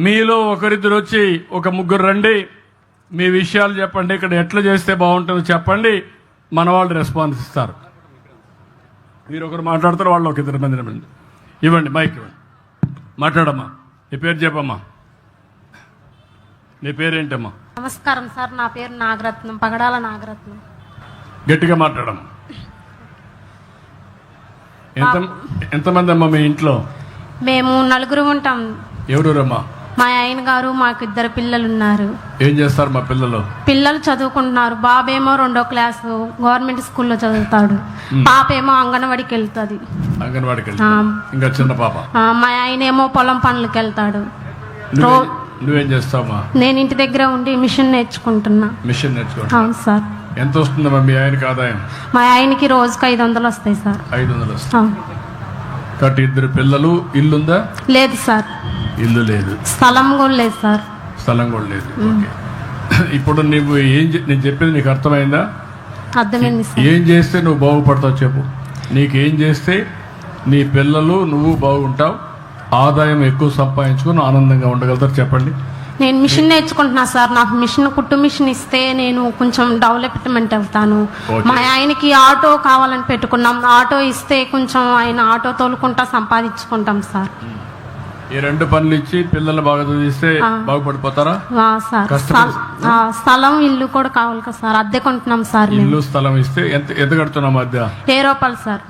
మీలో ఒకరిద్దరు వచ్చి ఒక ముగ్గురు రండి, మీ విషయాలు చెప్పండి, ఇక్కడ ఎట్లా చేస్తే బాగుంటుందో చెప్పండి, మన వాళ్ళు రెస్పాన్స్ ఇస్తారు. మీరు ఒకరు మాట్లాడతారు, వాళ్ళు ఒక ఇద్దరు మంది ఇవ్వండి, మైక్ ఇవ్వండి, మాట్లాడమ్మా. నీ పేరు చెప్పమ్మా. నీ పేరేంటమ్మా? నమస్కారం సార్, నా పేరు నాగరత్నం, పగడాల నాగరత్నం. గట్టిగా మాట్లాడమ్మా. ఎంతమంది అమ్మా మీ ఇంట్లో? మేము నలుగురు ఉంటాం. ఎవరమ్మా? మా ఆయన గారు, మాకు ఇద్దరు పిల్లలు ఉన్నారు. ఏం చేస్తారు మా పిల్లలు? పిల్లలు చదువుకుంటున్నారు. బాబేమో 2వ క్లాసు గవర్నమెంట్ స్కూల్లో చదువుతాడు, పాపేమో అంగన్వాడికి వెళ్తుంది. అంగన్వాడికి ఇంకా చిన్న పాప. మా ఆయన ఏమో పొలం పనులకు వెళ్తాడు. నువ్వేం చేస్తావా? నేను ఇంటి దగ్గర ఉండి మిషన్ నేర్చుకుంటున్నా. మిషన్ నేర్చుకుంటా? అవును సార్. ఎంత వస్తుందమ్మా మీ ఆయనకి ఆదాయం? మా ఆయనకి రోజుకి 500 వస్తాయి సార్. 500 వస్తాయి. కాబట్టి ఇద్దరు పిల్లలు. ఇల్లుందా? లేదు సార్. ఇల్లు లేదు. స్థలం కూడా లేదు సార్. స్థలం కూడా లేదు. ఇప్పుడు నువ్వు నేను చెప్పేది నీకు అర్థమైందా? అర్థమైంది సార్. ఏం చేస్తే నువ్వు బాగుపడతావు చెప్పు. నీకేం చేస్తే నీ పిల్లలు నువ్వు బాగుంటావు, ఆదాయం ఎక్కువ సంపాదించుకుని ఆనందంగా ఉండగలుగుతారు చెప్పండి. నేను మిషన్ నేర్చుకుంటున్నా సార్. నాకు మిషన్, కుట్టు మిషన్ ఇస్తే నేను కొంచెం డెవలప్మెంట్ అవుతాను. మా ఆయనకి ఆటో కావాలని పెట్టుకున్నాం. ఆటో ఇస్తే కొంచెం ఆయన ఆటో తోలుకుంటా సంపాదించుకుంటాం సార్. ఈ 2 పనులు ఇచ్చి పిల్లలు బాగా చదివిస్తే బాగుపడిపోతారా సార్? స్థలం, ఇల్లు కూడా కావాలి కదా సార్. అద్దె కొంటున్నాం సార్. ఇల్లు స్థలం ఇస్తే ఎంత కడుతున్నాం అద్దె? 1000 రూపాయలు సార్.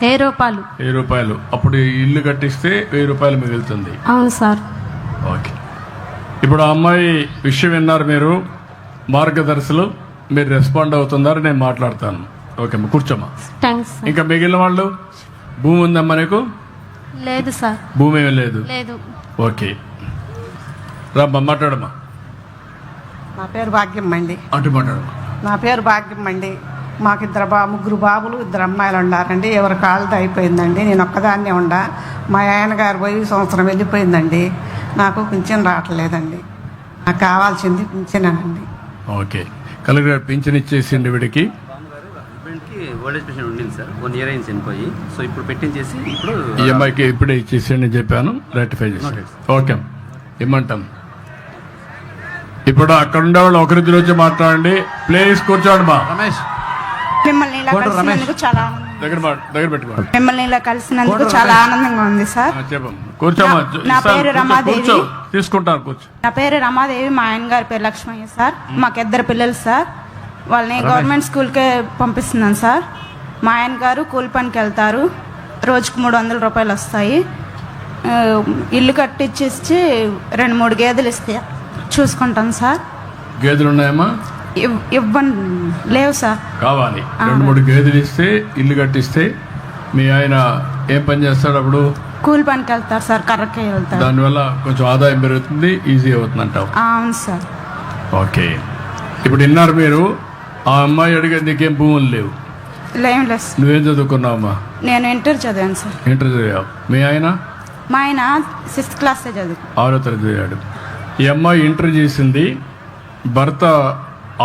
1000 రూపాయలు. 1000 రూపాయలు. అప్పుడు ఇల్లు కట్టిస్తే 1000 రూపాయలు మిగులుతుంది. అవును సార్. ఓకే. ఇప్పుడు ఆ అమ్మాయి విషయం విన్నారు మీరు, మార్గదర్శులు. మీరు రెస్పాండ్ అవుతున్నారు, నేను మాట్లాడతాను. ఓకే అమ్మా, కూర్చోమ్మా. థ్యాంక్స్. ఇంకా మిగిలిన వాళ్ళు? భూమి ఉందమ్మా నీకు? లేదు సార్. భూమి ఏమీ లేదు. లేదు. ఓకే, రామ్మా, మాట్లాడమ్మా. నా పేరు భాగ్యం అండి. అటు మాట్లాడమ్మా. నా పేరు భాగ్యం అండి. మాకు ముగ్గురు బాబులు, 2 అమ్మాయిలు ఉండారండి. ఎవరి కాళ్ళతో అయిపోయిందండి. నేను ఒక్కదాన్నే ఉండా. మా ఆయన గారు పోయి సంవత్సరం వెళ్ళిపోయిందండి. నాకు పింఛన్ రావట్లేదండి. నాకు కావాల్సింది పింఛనేనండి. ఓకే, కలెక్టర్ గారు పింఛన్ ఇచ్చేసిండి వీడికి. ఓల్డేజ్ పెన్షన్ ఉండింది సార్, 1 ఇయర్ అయింది చనిపోయి. సో ఇప్పుడు పెట్టించేసి ఇప్పుడు ఈఎంఐకి ఇప్పుడే ఇచ్చేసి నేను చెప్పాను, రెక్టిఫై చేసి. ఓకే, ఇమ్మంటాం. ఇప్పుడు అక్కడ ఉండే వాళ్ళు ఒకరిద్దరు వచ్చి మాట్లాడండి. ప్లీజ్ కూర్చోండి మా. రమేష్, మిమ్మల్ని ఇలా కలిసినందుకు చాలా దగ్గర పెట్టుకోండి. మిమ్మల్ని ఇలా కలిసినందుకు చాలా ఆనందంగా ఉంది సార్. చెప్పమ్మా, కూర్చోమ్మా. నా పేరు రమాదేవి. తీసుకుంటారు, కూర్చో. నా పేరు రమాదేవి. మా ఆయన గారి పేరు లక్ష్మయ్య సార్. మాకు 2 పిల్లలు సార్. వాళ్ళని గవర్నమెంట్ స్కూల్కే పంపిస్తున్నాను సార్. మా ఆయన గారు కూలి పనికి వెళ్తారు. రోజుకు 300 రూపాయలు వస్తాయి. ఇల్లు కట్టించేసి 2-3 గేదెలు ఇస్తే చూసుకుంటాను సార్. గేదెలు ఉన్నాయమ్మా? ఇవ్వండి, లేవు సార్. కావాలి. 2-3 గేదెలు ఇస్తే, ఇల్లు కట్టిస్తే. మీ ఆయన ఏం పని చేస్తాడు అప్పుడు? కూలి పనికి వెళ్తారు సార్, కర్రకే వెళ్తారు. దానివల్ల కొంచెం ఆదాయం పెరుగుతుంది, ఈజీ అవుతుంది అంటావు? అవును సార్. ఓకే, ఇప్పుడు విన్నారు మీరు. ఆ అమ్మాయి అడిగే నీకేం భూములు లేవు? లేవు లేదు. నువ్వేం చదువుకున్నావమ్మా? నేను ఇంటర్ చదివాను సార్. ఇంటర్ చదివావు. మీ ఆయన? మా ఆయన 6th క్లాసే చదువు. 6వ తరగతి చదివాడు. ఈ అమ్మాయి ఇంటర్ చేసింది, భర్త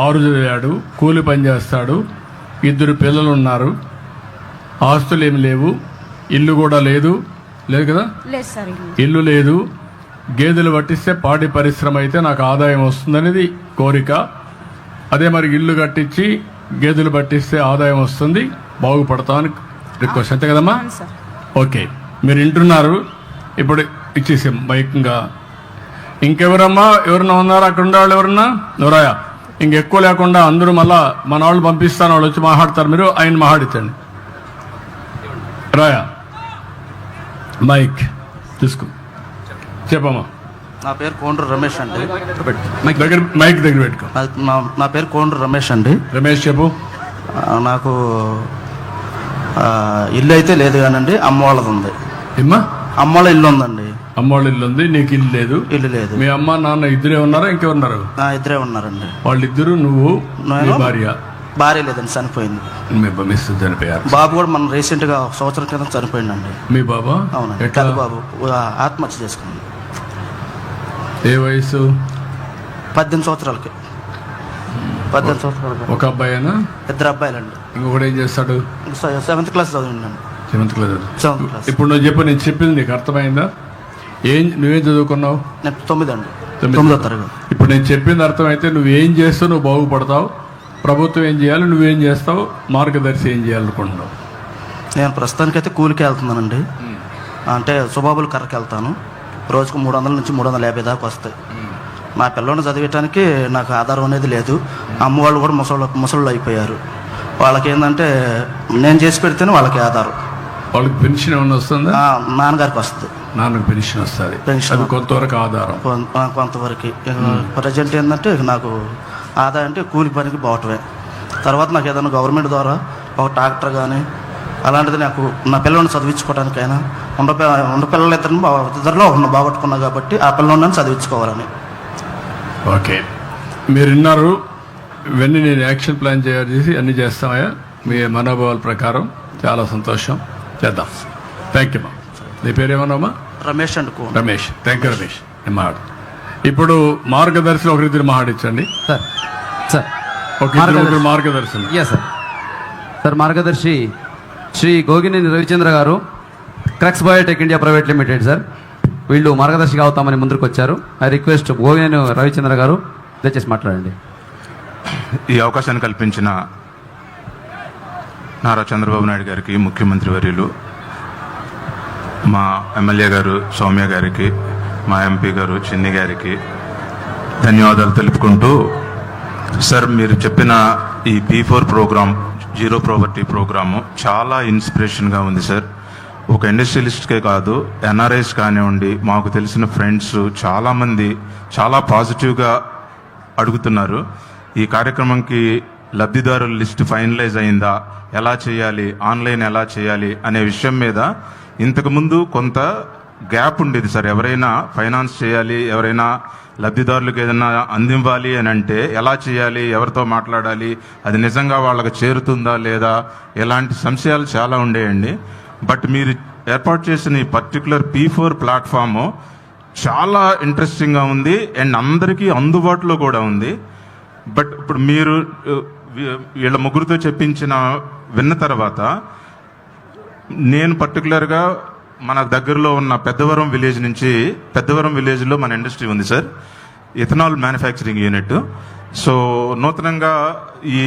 6 చదివాడు, కూలి పని చేస్తాడు, 2 పిల్లలు ఉన్నారు, ఆస్తులు ఏమి లేవు, ఇల్లు కూడా లేదు కదా? లేదు సార్. ఇల్లు లేదు. గేదెలు పట్టిస్తే పాడి పరిశ్రమ అయితే నాకు ఆదాయం వస్తుందనేది కోరిక. అదే మరి ఇల్లు కట్టించి గేదెలు పట్టిస్తే ఆదాయం వస్తుంది, బాగుపడతామని రిక్వెస్ట్, అంతే కదమ్మా? ఓకే, మీరు వింటున్నారు. ఇప్పుడు ఇచ్చేసాం మైక్గా. ఇంకెవరమ్మా? ఎవరన్నా ఉన్నారా అక్కడ ఉండేవాళ్ళు? ఎవరన్నా ఎవరాయా? ఇంకెక్కువ లేకుండా అందరూ మళ్ళా మన వాళ్ళు పంపిస్తాను, వాళ్ళు వచ్చి మాట్లాడతారు. మీరు ఆయన మాట్లాడించండి. రాయా, మైక్ తీసుకో, చెప్పమ్మా. నా పేరు కోండ్రు రమేష్ అండి. మైక్ దగ్గర పెట్టుకో. నా పేరు కోండ్రు రమేష్ అండి. రమేష్ చెప్పు. నాకు ఇల్లు అయితే లేదు కానండి, అమ్మ వాళ్ళది ఉంది. ఏమ్మా? అమ్మ వాళ్ళ ఇల్లు ఉందండి. అమ్మ వాళ్ళ ఇల్లు ఉంది, నీకు ఇల్లు లేదు? ఇల్లు లేదు. మీ అమ్మ నాన్న ఇద్దరే ఉన్నారా, ఇంకెవరున్నారు? 2 ఉన్నారండి. వాళ్ళిద్దరు, నువ్వు, భార్య? భార్య లేదండి, చనిపోయింది. మిస్ చనిపోయారు. బాబు కూడా మన రీసెంట్గా 1 సంవత్సరం క్రితం చనిపోయిందండి. మీ బాబా? అవునండి, పెద్ద బాబు ఆత్మహత్య చేసుకున్నాడు. ఏ వయసు? 18 సంవత్సరాలకి. 18 సంవత్సరాలకి. ఒక అబ్బాయినా? 2 అబ్బాయిలండి. ఇంకొకటి ఏం చేస్తాడు? 7th class చదివిండండి. 7th class. 7th class. ఇప్పుడు నువ్వు చెప్పు, నేను చెప్పింది నీకు అర్థమైందా? నువ్వేం చదువుకున్నావు? నేను 9 అండి, తొమ్మిది. 9వ తరగతి. ఇప్పుడు నేను చెప్పిన అర్థం అయితే నువ్వేం చేస్తావు నువ్వు బాగుపడతావు, ప్రభుత్వం ఏం చేయాలి నువ్వేం చేస్తావు, మార్గదర్శి ఏం చేయాలనుకుంటున్నావు? నేను ప్రస్తుతానికైతే కూలికి వెళ్తున్నానండి. అంటే సుబాబుల కర్రకి వెళ్తాను. రోజుకు 300 నుంచి 350 దాకా వస్తాయి. మా పిల్లల్ని చదివించడానికి నాకు ఆధారం అనేది లేదు. అమ్మ వాళ్ళు కూడా ముసళ్ళు అయిపోయారు. వాళ్ళకి ఏంటంటే నేను చేసి పెడితేనే వాళ్ళకి ఆధారం. వాళ్ళకి పెన్షన్ ఏమైనా వస్తుందా? నాన్నగారికి వస్తుంది. నాన్నకు పెన్షన్ వస్తుంది. పెన్షన్. అది కొంతవరకు ఆధారం. కొంతవరకు. ప్రజెంట్ ఏంటంటే నాకు ఆదాయం అంటే కూలి పనికి పోవటమే. తర్వాత నాకు ఏదైనా గవర్నమెంట్ ద్వారా ఒక ట్రాక్టర్ కానీ అలాంటిది నాకు నా పిల్లల్ని చదివించుకోవడానికైనా ఉన్న పిల్లలు ఇద్దరిలో ఉన్న బాగొట్టుకున్నా కాబట్టి ఆ పిల్లల్ని చదివించుకోవాలని. ఓకే, మీరు విన్నారు. ఇవన్నీ నేను యాక్షన్ ప్లాన్ చేసి అన్నీ చేస్తామయ్యా మీ మనోభావాల ప్రకారం. చాలా సంతోషం, చేద్దాం. థ్యాంక్ యూ మా. నీ పేరేమన్నామా? Ramesh and co. Ramesh. Thank you Ramesh. నేను మాట్లాడు. ఇప్పుడు మార్గదర్శిలో ఒకరిద్దరు మాట్లాడించండి సార్. సార్ ఒకరిద్దరు మార్గదర్శనం. Yes sir. సార్ మార్గదర్శి శ్రీ గోగినేని రవిచంద్ర గారు, crux Biotech India private limited sir. వీళ్ళు మార్గదర్శిగా అవుతామని ముందుకు వచ్చారు. ఐ రిక్వెస్ట్ గోగినేని రవిచంద్ర గారు దయచేసి మాట్లాడండి. ఈ అవకాశాన్ని కల్పించిన నారా చంద్రబాబు నాయుడు గారికి, ముఖ్యమంత్రి వర్యులు, మా ఎమ్మెల్యే గారు సౌమ్య గారికి, మా ఎంపీ గారు చిన్ని గారికి ధన్యవాదాలు తెలుపుకుంటూ, సార్ మీరు చెప్పిన ఈ P4 programme, zero property programme చాలా ఇన్స్పిరేషన్గా ఉంది సార్. ఒక ఇండస్ట్రియలిస్ట్కే కాదు, ఎన్ఆర్ఐస్ కానివ్వండి, మాకు తెలిసిన ఫ్రెండ్స్ చాలామంది చాలా పాజిటివ్గా అడుగుతున్నారు. ఈ కార్యక్రమంకి లబ్ధిదారుల లిస్ట్ ఫైనలైజ్ అయిందా, ఎలా చేయాలి, ఆన్లైన్ ఎలా చేయాలి అనే విషయం మీద ఇంతకుముందు కొంత గ్యాప్ ఉండేది సార్. ఎవరైనా ఫైనాన్స్ చేయాలి, ఎవరైనా లబ్ధిదారులకు ఏదైనా అందివ్వాలి అని అంటే ఎలా చేయాలి, ఎవరితో మాట్లాడాలి, అది నిజంగా వాళ్ళకి చేరుతుందా లేదా, ఇలాంటి సంశయాలు చాలా ఉండేయండి. బట్ మీరు ఏర్పాటు చేసిన ఈ పర్టికులర్ P4 ప్లాట్ఫాము చాలా ఇంట్రెస్టింగ్గా ఉంది అండ్ అందరికీ అందుబాటులో కూడా ఉంది. బట్ ఇప్పుడు మీరు వీళ్ళ ముగ్గురితో విన్న తర్వాత నేను పర్టికులర్గా మన దగ్గరలో ఉన్న పెద్దవరం విలేజ్లో మన ఇండస్ట్రీ ఉంది sir, ethanol manufacturing unit. So నూతనంగా ఈ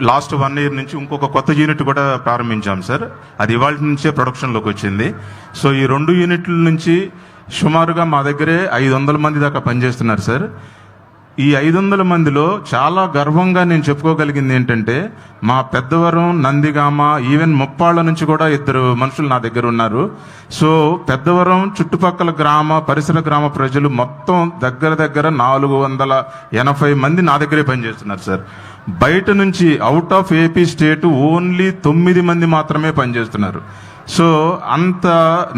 లాస్ట్ 1 year నుంచి ఇంకొక కొత్త యూనిట్ కూడా ప్రారంభించాం సార్. అది ఇవాళ నుంచే ప్రొడక్షన్లోకి వచ్చింది. సో ఈ 2 యూనిట్ల నుంచి సుమారుగా మా దగ్గరే 500 మంది దాకా పనిచేస్తున్నారు సార్. ఈ 500 మందిలో చాలా గర్వంగా నేను చెప్పుకోగలిగింది ఏంటంటే, మా పెద్దవరం, నందిగామ, ఈవెన్ ముప్పాళ్ళ నుంచి కూడా 2 మనుషులు నా దగ్గర ఉన్నారు. సో పెద్దవరం చుట్టుపక్కల పరిసర గ్రామ ప్రజలు మొత్తం దగ్గర 480 మంది నా దగ్గరే పనిచేస్తున్నారు సార్. బయట నుంచి out of AP state only 9 మంది మాత్రమే పనిచేస్తున్నారు. సో అంత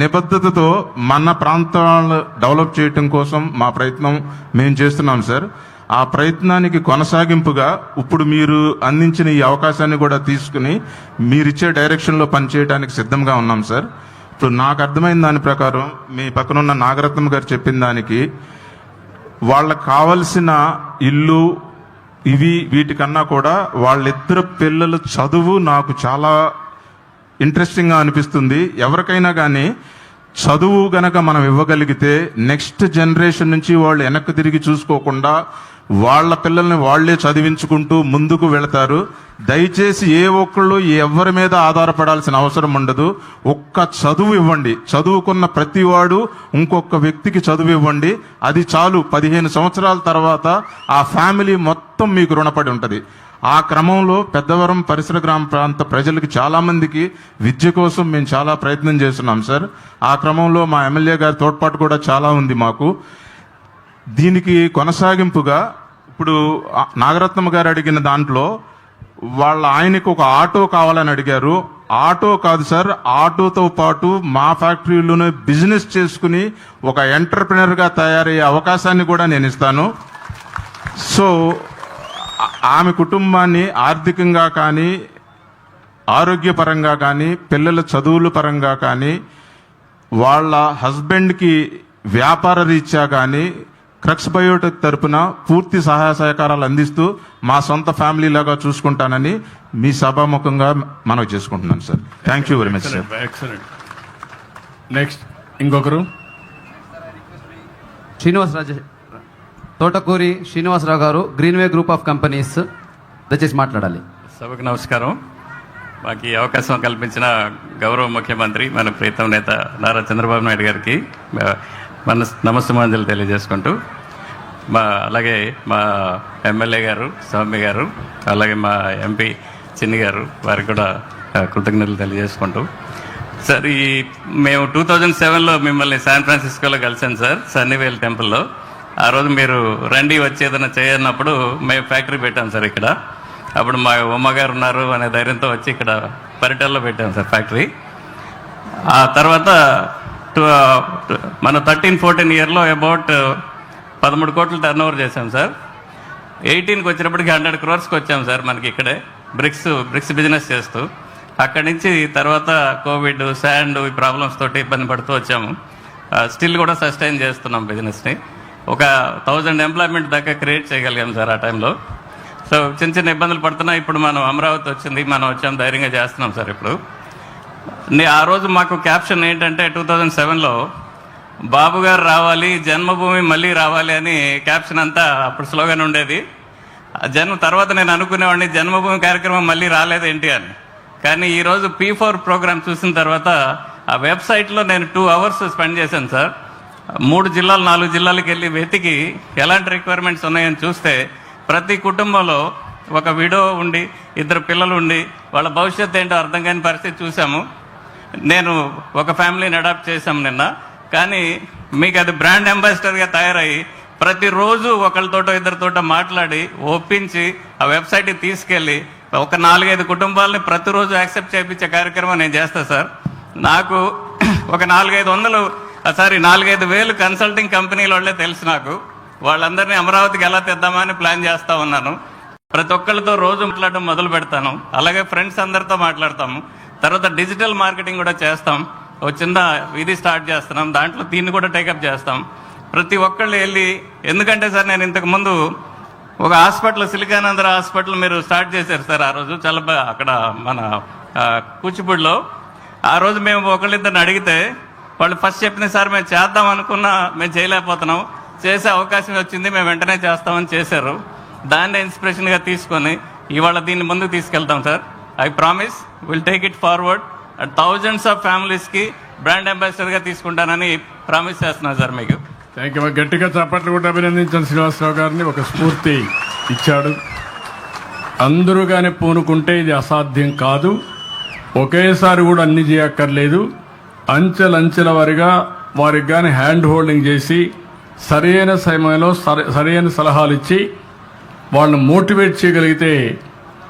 నిబద్ధతతో మన ప్రాంతాలను డెవలప్ చేయటం కోసం మా ప్రయత్నం మేము చేస్తున్నాం సార్. ఆ ప్రయత్నానికి కొనసాగింపుగా ఇప్పుడు మీరు అందించిన ఈ అవకాశాన్ని కూడా తీసుకుని మీరిచ్చే డైరెక్షన్లో పనిచేయడానికి సిద్ధంగా ఉన్నాం సార్. ఇప్పుడు నాకు అర్థమైన దాని ప్రకారం మీ పక్కనున్న నాగరత్నం గారు చెప్పిన దానికి, వాళ్ళకు కావలసిన ఇల్లు వీటికన్నా కూడా వాళ్ళిద్దరు పిల్లల చదువు నాకు చాలా ఇంట్రెస్టింగ్గా అనిపిస్తుంది. ఎవరికైనా కానీ చదువు గనక మనం ఇవ్వగలిగితే నెక్స్ట్ జనరేషన్ నుంచి వాళ్ళు వెనక్కి తిరిగి చూసుకోకుండా వాళ్ళ పిల్లల్ని వాళ్లే చదివించుకుంటూ ముందుకు వెళతారు. దయచేసి ఏ ఒక్కళ్ళు ఎవరి మీద ఆధారపడాల్సిన అవసరం ఉండదు. ఒక్క చదువు ఇవ్వండి, చదువుకున్న ప్రతివాడు ఇంకొక వ్యక్తికి చదువు ఇవ్వండి, అది చాలు. 15 సంవత్సరాల తర్వాత ఆ ఫ్యామిలీ మొత్తం మీకు రుణపడి ఉంటుంది. ఆ క్రమంలో పెద్దవరం పరిసర గ్రామ ప్రాంత ప్రజలకి చాలా మందికి విద్య కోసం మేము చాలా ప్రయత్నం చేస్తున్నాం సార్. ఆ క్రమంలో మా ఎమ్మెల్యే గారి తోడ్పాటు కూడా చాలా ఉంది మాకు. దీనికి కొనసాగింపుగా ఇప్పుడు నాగరత్నం గారు అడిగిన దాంట్లో ఆయనకు ఒక ఆటో కావాలని అడిగారు. ఆటో కాదు సార్, ఆటోతో పాటు మా ఫ్యాక్టరీలోనే బిజినెస్ చేసుకుని ఒక ఎంటర్ప్రినర్గా తయారయ్యే అవకాశాన్ని కూడా నేను ఇస్తాను. సో ఆమె కుటుంబాన్ని ఆర్థికంగా కానీ, ఆరోగ్యపరంగా కానీ, పిల్లల చదువుల పరంగా కానీ, వాళ్ళ హస్బెండ్కి వ్యాపార రీత్యా కానీ క్రక్స్ బయోటెక్ తరపున పూర్తి సహాయ సహకారాలు అందిస్తూ మా సొంత ఫ్యామిలీ లాగా చూసుకుంటానని మీ సభాముఖంగా మనవి చేసుకుంటున్నాను sir. Thank you very much sir. Excellent. Next ఇంకొకరు. తోటకూరి శ్రీనివాసరావు గారు, గ్రీన్వే గ్రూప్ ఆఫ్ కంపెనీస్, దయచేసి మాట్లాడాలి. సభకు నమస్కారం. మాకు ఈ అవకాశం కల్పించిన గౌరవ ముఖ్యమంత్రి మన ప్రీతం నేత నారా చంద్రబాబు నాయుడు గారికి మన నమస్సుమాంజలు తెలియజేసుకుంటూ, అలాగే మా ఎమ్మెల్యే గారు స్వామి గారు, అలాగే మా ఎంపీ చిన్ని గారు, వారికి కూడా కృతజ్ఞతలు తెలియజేసుకుంటూ, సార్ మేము 2007లో మిమ్మల్ని శాన్ ఫ్రాన్సిస్కోలో కలిసాను సార్, సన్నీవేల్ టెంపుల్లో. ఆ రోజు మీరు రండి వచ్చి ఏదైనా చేయన్నప్పుడు మేము ఫ్యాక్టరీ పెట్టాం సార్ ఇక్కడ. అప్పుడు మా ఉమ్మగారు ఉన్నారు అనే ధైర్యంతో వచ్చి ఇక్కడ పరిటల్లో పెట్టాం సార్ ఫ్యాక్టరీ. ఆ తర్వాత మన 13-14 ఇయర్లో అబౌట్ 13 కోట్లు టర్న్ ఓవర్ చేశాం సార్. 18కి వచ్చినప్పటికి 100 crores వచ్చాం సార్ మనకి ఇక్కడే బ్రిక్స్ బిజినెస్ చేస్తూ. అక్కడి నుంచి తర్వాత కోవిడ్, శాండ్, ఈ ప్రాబ్లమ్స్ తోటి ఇబ్బంది పడుతూ వచ్చాము. స్టిల్ కూడా సస్టైన్ చేస్తున్నాం బిజినెస్ని. ఒక 1000 ఎంప్లాయ్మెంట్ దాకా క్రియేట్ చేయగలిగాం సార్ ఆ టైంలో. సో చిన్న ఇబ్బందులు పడుతున్నా ఇప్పుడు మనం అమరావతి వచ్చింది, మనం వచ్చాం, ధైర్యంగా చేస్తున్నాం సార్. ఇప్పుడు ఆ రోజు మాకు క్యాప్షన్ ఏంటంటే 2007లో బాబు గారు రావాలి, జన్మభూమి మళ్ళీ రావాలి అని క్యాప్షన్ అంతా అప్పుడు స్లోగన్ ఉండేది. తర్వాత నేను అనుకునేవాడిని జన్మభూమి కార్యక్రమం మళ్ళీ రాలేదేంటి అని. కానీ ఈరోజు P4 ప్రోగ్రామ్ చూసిన తర్వాత ఆ వెబ్సైట్లో నేను 2 hours స్పెండ్ చేశాను సార్. 3 జిల్లాలు 4 జిల్లాలకు వెళ్ళి వెతికి ఎలాంటి రిక్వైర్మెంట్స్ ఉన్నాయని చూస్తే ప్రతి కుటుంబంలో ఒక విడో ఉండి 2 పిల్లలు ఉండి వాళ్ళ భవిష్యత్తు ఏంటో అర్థం కాని పరిస్థితి చూసాము. నేను ఒక ఫ్యామిలీని అడాప్ట్ చేశాము నిన్న. కానీ మీకు అది బ్రాండ్ అంబాసిడర్గా తయారయ్యి ప్రతిరోజు ఒకళ్ళతోటో 2 మాట్లాడి ఒప్పించి ఆ వెబ్సైట్కి తీసుకెళ్ళి ఒక 4-5 కుటుంబాలని ప్రతిరోజు యాక్సెప్ట్ చేయించే కార్యక్రమం నేను చేస్తాను సార్. నాకు ఒక 4-5 వేలు కన్సల్టింగ్ కంపెనీల వాళ్ళే తెలుసు నాకు. వాళ్ళందరినీ అమరావతికి ఎలా తెద్దామని ప్లాన్ చేస్తూ ఉన్నాను. ప్రతి ఒక్కళ్ళతో రోజు మాట్లాడడం మొదలు పెడతాను. అలాగే ఫ్రెండ్స్ అందరితో మాట్లాడతాము. తర్వాత డిజిటల్ మార్కెటింగ్ కూడా చేస్తాం. ఒక చిన్న ఇది స్టార్ట్ చేస్తున్నాం, దాంట్లో దీన్ని కూడా టేకప్ చేస్తాం. ప్రతి ఒక్కళ్ళు వెళ్ళి, ఎందుకంటే సార్ నేను ఇంతకుముందు ఒక హాస్పిటల్, సిలికానంద్ర హాస్పిటల్ మీరు స్టార్ట్ చేశారు సార్ ఆ రోజు చాలా అక్కడ మన కూచిపూడిలో. ఆ రోజు మేము ఒకళ్ళిద్దరిని అడిగితే వాళ్ళు ఫస్ట్ చెప్పిన సార్ మేము చేద్దాం అనుకున్నా మేము చేయలేకపోతున్నాం, చేసే అవకాశం వచ్చింది, మేము వెంటనే చేస్తామని చేశారు. దాన్ని ఇన్స్పిరేషన్గా తీసుకొని ఇవాళ దీన్ని ముందుకు తీసుకెళ్తాం sir. I promise will take it forward. Thousands of ఫ్యామిలీస్కి బ్రాండ్ అంబాసిడర్గా తీసుకుంటానని ప్రామిస్ చేస్తున్నాను సార్ మీకు. Thank you. గట్టిగా చప్పట్లు కూడా అభినందించాను శ్రీనివాసరావు గారిని. ఒక స్ఫూర్తి ఇచ్చాడు. అందరూ కానీ పూనుకుంటే ఇది అసాధ్యం కాదు. ఒకేసారి కూడా అన్ని చేయక్కర్లేదు. అంచెలంచెల వారిగా వారికి కానీ హ్యాండ్ హోల్డింగ్ చేసి సరైన సమయంలో సరైన సలహాలు ఇచ్చి వాళ్ళని మోటివేట్ చేయగలిగితే,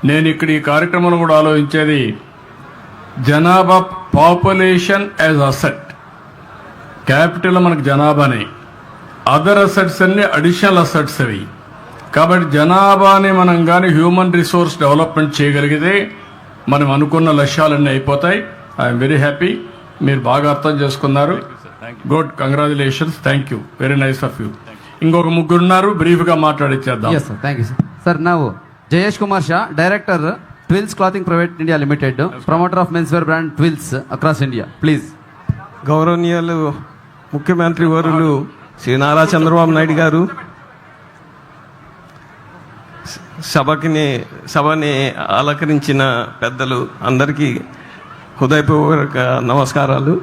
నేను ఇక్కడ ఈ కార్యక్రమంలో కూడా ఆలోచించేది జనాభా, పాపులేషన్ యాజ్ అసెట్. క్యాపిటల్ మనకు జనాభానే, అదర్ అసెట్స్ అన్ని అడిషనల్ అసెట్స్ అవి. కాబట్టి జనాభాని మనం కానీ హ్యూమన్ రిసోర్స్ డెవలప్మెంట్ చేయగలిగితే మనం అనుకున్న లక్ష్యాలన్నీ అయిపోతాయి. I'm very happy. మీరు బాగా అర్థం చేసుకున్నారు. Good, congratulations. Thank you, very nice of you. ఇంకొక 3 ఉన్నారు, బ్రీఫ్గా మాట్లాడిచ్చేద్దాం. Thank you sir. Sir now Jayesh Kumar Shah, director Twills clothing private India limited, promoter of men's wear brand Twills across India, please. గౌరవనీయులు ముఖ్యమంత్రి వర్యులు శ్రీ నారా చంద్రబాబు నాయుడు గారు, సభని అలంకరించిన పెద్దలు అందరికీ హృదయపూర్వక నమస్కారాలు.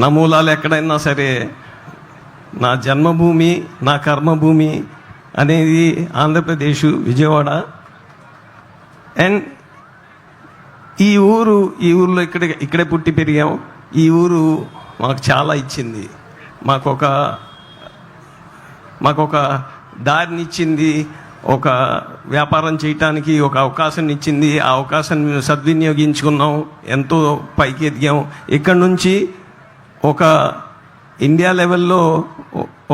నా మూలాలు ఎక్కడైనా సరే నా జన్మభూమి, నా కర్మభూమి అనేది ఆంధ్రప్రదేశ్, విజయవాడ. అండ్ ఈ ఊర్లో ఇక్కడే పుట్టి పెరిగాం. ఈ ఊరు మాకు చాలా ఇచ్చింది. మాకొక దారినిచ్చింది, ఒక వ్యాపారం చేయటానికి ఒక అవకాశం ఇచ్చింది. ఆ అవకాశాన్ని మేము సద్వినియోగించుకున్నాం, ఎంతో పైకి ఎదిగాం. ఇక్కడి నుంచి ఒక ఇండియా లెవెల్లో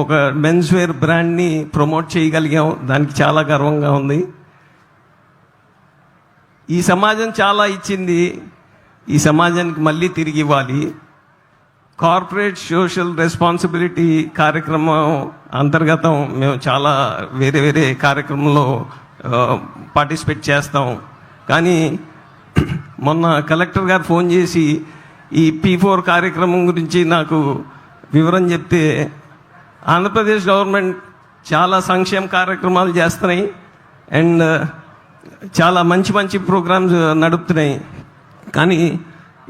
ఒక మెన్స్ వేర్ బ్రాండ్ని ప్రమోట్ చేయగలిగాం. దానికి చాలా గర్వంగా ఉంది. ఈ సమాజం చాలా ఇచ్చింది, ఈ సమాజానికి మళ్ళీ తిరిగి ఇవ్వాలి. కార్పొరేట్ సోషల్ రెస్పాన్సిబిలిటీ కార్యక్రమం అంతర్గతం మేము చాలా వేరే కార్యక్రమంలో పార్టిసిపేట్ చేస్తాం. కానీ మొన్న కలెక్టర్ గారు ఫోన్ చేసి ఈ P4 కార్యక్రమం గురించి నాకు వివరం చెప్తే ఆంధ్రప్రదేశ్ గవర్నమెంట్ చాలా సంక్షేమ కార్యక్రమాలు చేస్తున్నాయి అండ్ చాలా మంచి మంచి ప్రోగ్రామ్స్ నడుపుతున్నాయి. కానీ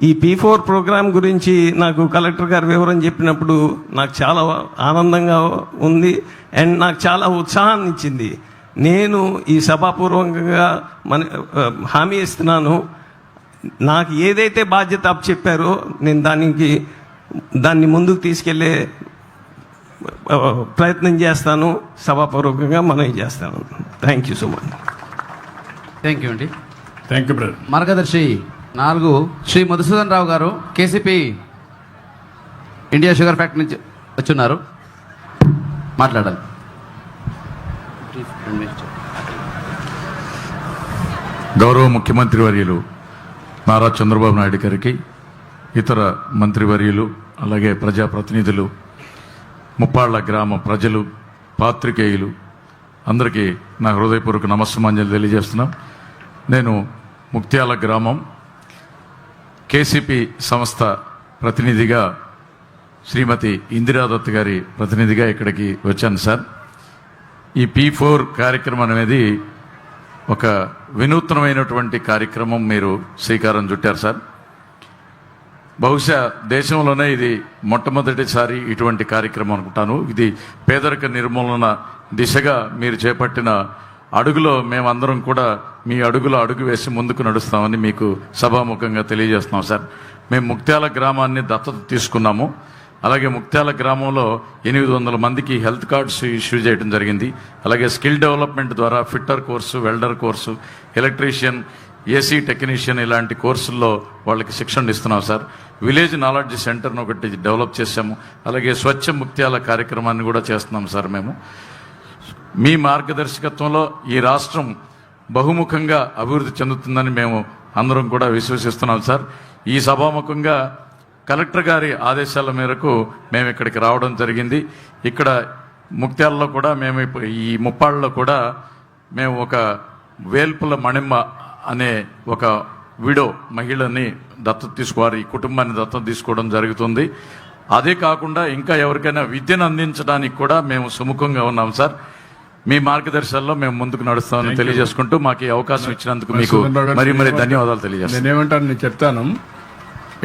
ఈ P4 ప్రోగ్రాం గురించి నాకు కలెక్టర్ గారు వివరం చెప్పినప్పుడు నాకు చాలా ఆనందంగా ఉంది అండ్ నాకు చాలా ఉత్సాహాన్ని ఇచ్చింది. నేను ఈ సభాపూర్వకంగా హామీ ఇస్తున్నాను, నాకు ఏదైతే బాధ్యత చెప్పారో నేను దాన్ని ముందుకు తీసుకెళ్లే ప్రయత్నం చేస్తాను, సభాపూర్వకంగా మనవి చేస్తాను. Thank you so much. Thank you అండి. Thank you brother. Margadarshi 4 Shri Madhusudan రావు గారు KCP ఇండియా షుగర్ ఫ్యాక్టరీ నుంచి వచ్చున్నారు, మాట్లాడాలి. గౌరవ ముఖ్యమంత్రి వర్యులు నారా చంద్రబాబు నాయుడు గారికి, ఇతర మంత్రివర్యులు, అలాగే ప్రజాప్రతినిధులు, ముప్పాళ్ల గ్రామ ప్రజలు, పాత్రికేయులు అందరికీ నా హృదయపూర్వక నమస్సుమాంజలి తెలియజేస్తున్నాం. నేను ముక్త్యాల గ్రామం KCP సంస్థ ప్రతినిధిగా శ్రీమతి ఇందిరాదత్ గారి ప్రతినిధిగా ఇక్కడికి వచ్చాను సార్. ఈ P4 కార్యక్రమం అనేది ఒక వినూత్నమైనటువంటి కార్యక్రమం మీరు శ్రీకారం చుట్టారు సార్. బహుశా దేశంలోనే ఇది మొట్టమొదటిసారి ఇటువంటి కార్యక్రమం అనుకుంటాను. ఇది పేదరిక నిర్మూలన దిశగా మీరు చేపట్టిన అడుగులో మేమందరం కూడా మీ అడుగులో అడుగు వేసి ముందుకు నడుస్తామని మీకు సభాముఖంగా తెలియజేస్తున్నాం సార్. మేము ముక్త్యాల గ్రామాన్ని దత్తత తీసుకున్నాము. అలాగే ముక్త్యాల గ్రామంలో 800 మందికి హెల్త్ కార్డ్స్ ఇష్యూ చేయడం జరిగింది. అలాగే స్కిల్ డెవలప్మెంట్ ద్వారా fitter course, welder course, electrician, AC technician ఇలాంటి కోర్సుల్లో వాళ్ళకి శిక్షణ ఇస్తున్నాం సార్. విలేజ్ నాలెడ్జ్ సెంటర్ను ఒకటి డెవలప్ చేశాము. అలాగే స్వచ్ఛ ముక్త్యాల కార్యక్రమాన్ని కూడా చేస్తున్నాం సార్. మేము మీ మార్గదర్శకత్వంలో ఈ రాష్ట్రం బహుముఖంగా అభివృద్ధి చెందుతుందని మేము అందరం కూడా విశ్వసిస్తున్నాం సార్. ఈ సభాముఖంగా కలెక్టర్ గారి ఆదేశాల మేరకు మేము ఇక్కడికి రావడం జరిగింది. ఇక్కడ ముక్త్యాలలో కూడా మేము ఈ ముప్పాళ్ళలో కూడా మేము ఒక వేల్పుల మణిమ్మ అనే ఒక విడో మహిళని దత్తత తీసుకోవాలి, ఈ కుటుంబాన్ని దత్తత తీసుకోవడం జరుగుతుంది. అదే కాకుండా ఇంకా ఎవరికైనా విద్యను అందించడానికి కూడా మేము సుముఖంగా ఉన్నాం సార్. మీ మార్గదర్శకాల్లో మేము ముందుకు నడుస్తామని తెలియజేసుకుంటూ మాకు ఈ అవకాశం ఇచ్చినందుకు మీకు మరి ధన్యవాదాలు తెలియజేస్తాను. నేనేమంటాను, నేను చెప్తాను.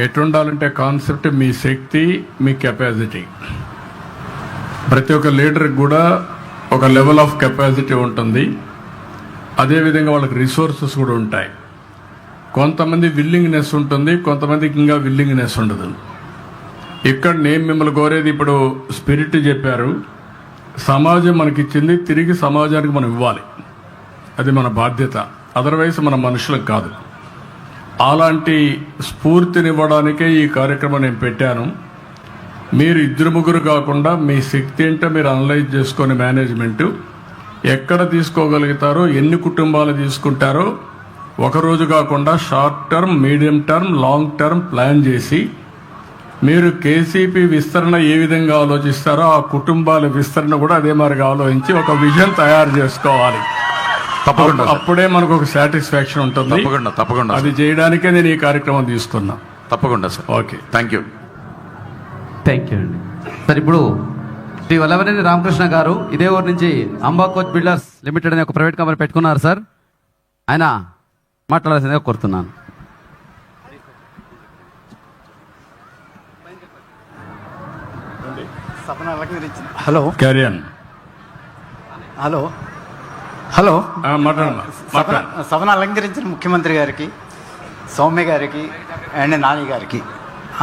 ఎట్లుండాలంటే కాన్సెప్ట్ మీ శక్తి, మీ కెపాసిటీ. ప్రతి ఒక్క లీడర్కి కూడా ఒక లెవెల్ ఆఫ్ కెపాసిటీ ఉంటుంది. అదేవిధంగా వాళ్ళకి రిసోర్సెస్ కూడా ఉంటాయి. కొంతమంది విల్లింగ్నెస్ ఉంటుంది, కొంతమందికి ఇంకా విల్లింగ్నెస్ ఉండదు. ఇక్కడ నేను మిమ్మల్ని కోరేది, ఇప్పుడు స్పిరిట్ చెప్పారు, సమాజం మనకిచ్చింది, తిరిగి సమాజానికి మనం ఇవ్వాలి. అది మన బాధ్యత. అదర్వైజ్ మన మనుషులకు కాదు. అలాంటి స్ఫూర్తినివ్వడానికే ఈ కార్యక్రమం నేను పెట్టాను. మీరు 2-3 కాకుండా మీ శక్తి ఏంటో మీరు అనలైజ్ చేసుకొని మేనేజ్మెంటు ఎక్కడ తీసుకోగలుగుతారో, ఎన్ని కుటుంబాలు తీసుకుంటారో ఒకరోజు కాకుండా short term, medium term, long term plan చేసి మీరు KCP విస్తరణ ఏ విధంగా ఆలోచిస్తారో ఆ కుటుంబాల విస్తరణ కూడా అదే మాదిరిగా ఆలోచించి ఒక విజన్ తయారు చేసుకోవాలి. తప్పకుండా అప్పుడే మనకు ఒక సాటిస్ఫాక్షన్ ఉంటుంది. తప్పకుండా అది చేయడానికే నేను ఈ కార్యక్రమం తీసుకున్నా. తప్పకుండా sir. Okay, thank you. Thank you అండి. సార్ ఇప్పుడు శ్రీ వల్లభనేని రామకృష్ణ గారు ఇదే ఊరు నుంచి అంబా కోచ్ బిల్డర్స్ లిమిటెడ్ అనే ఒక ప్రైవేట్ కంపెనీ పెట్టుకున్నారు సార్. ఆయన మాట్లాడాల్సిందిగా కోరుతున్నాను. హలో, క్యారియన్. హలో హలో మాట్లాడమ్మా. సభను అలంకరించిన ముఖ్యమంత్రి గారికి, సౌమ్య గారికి అండ్ నాని గారికి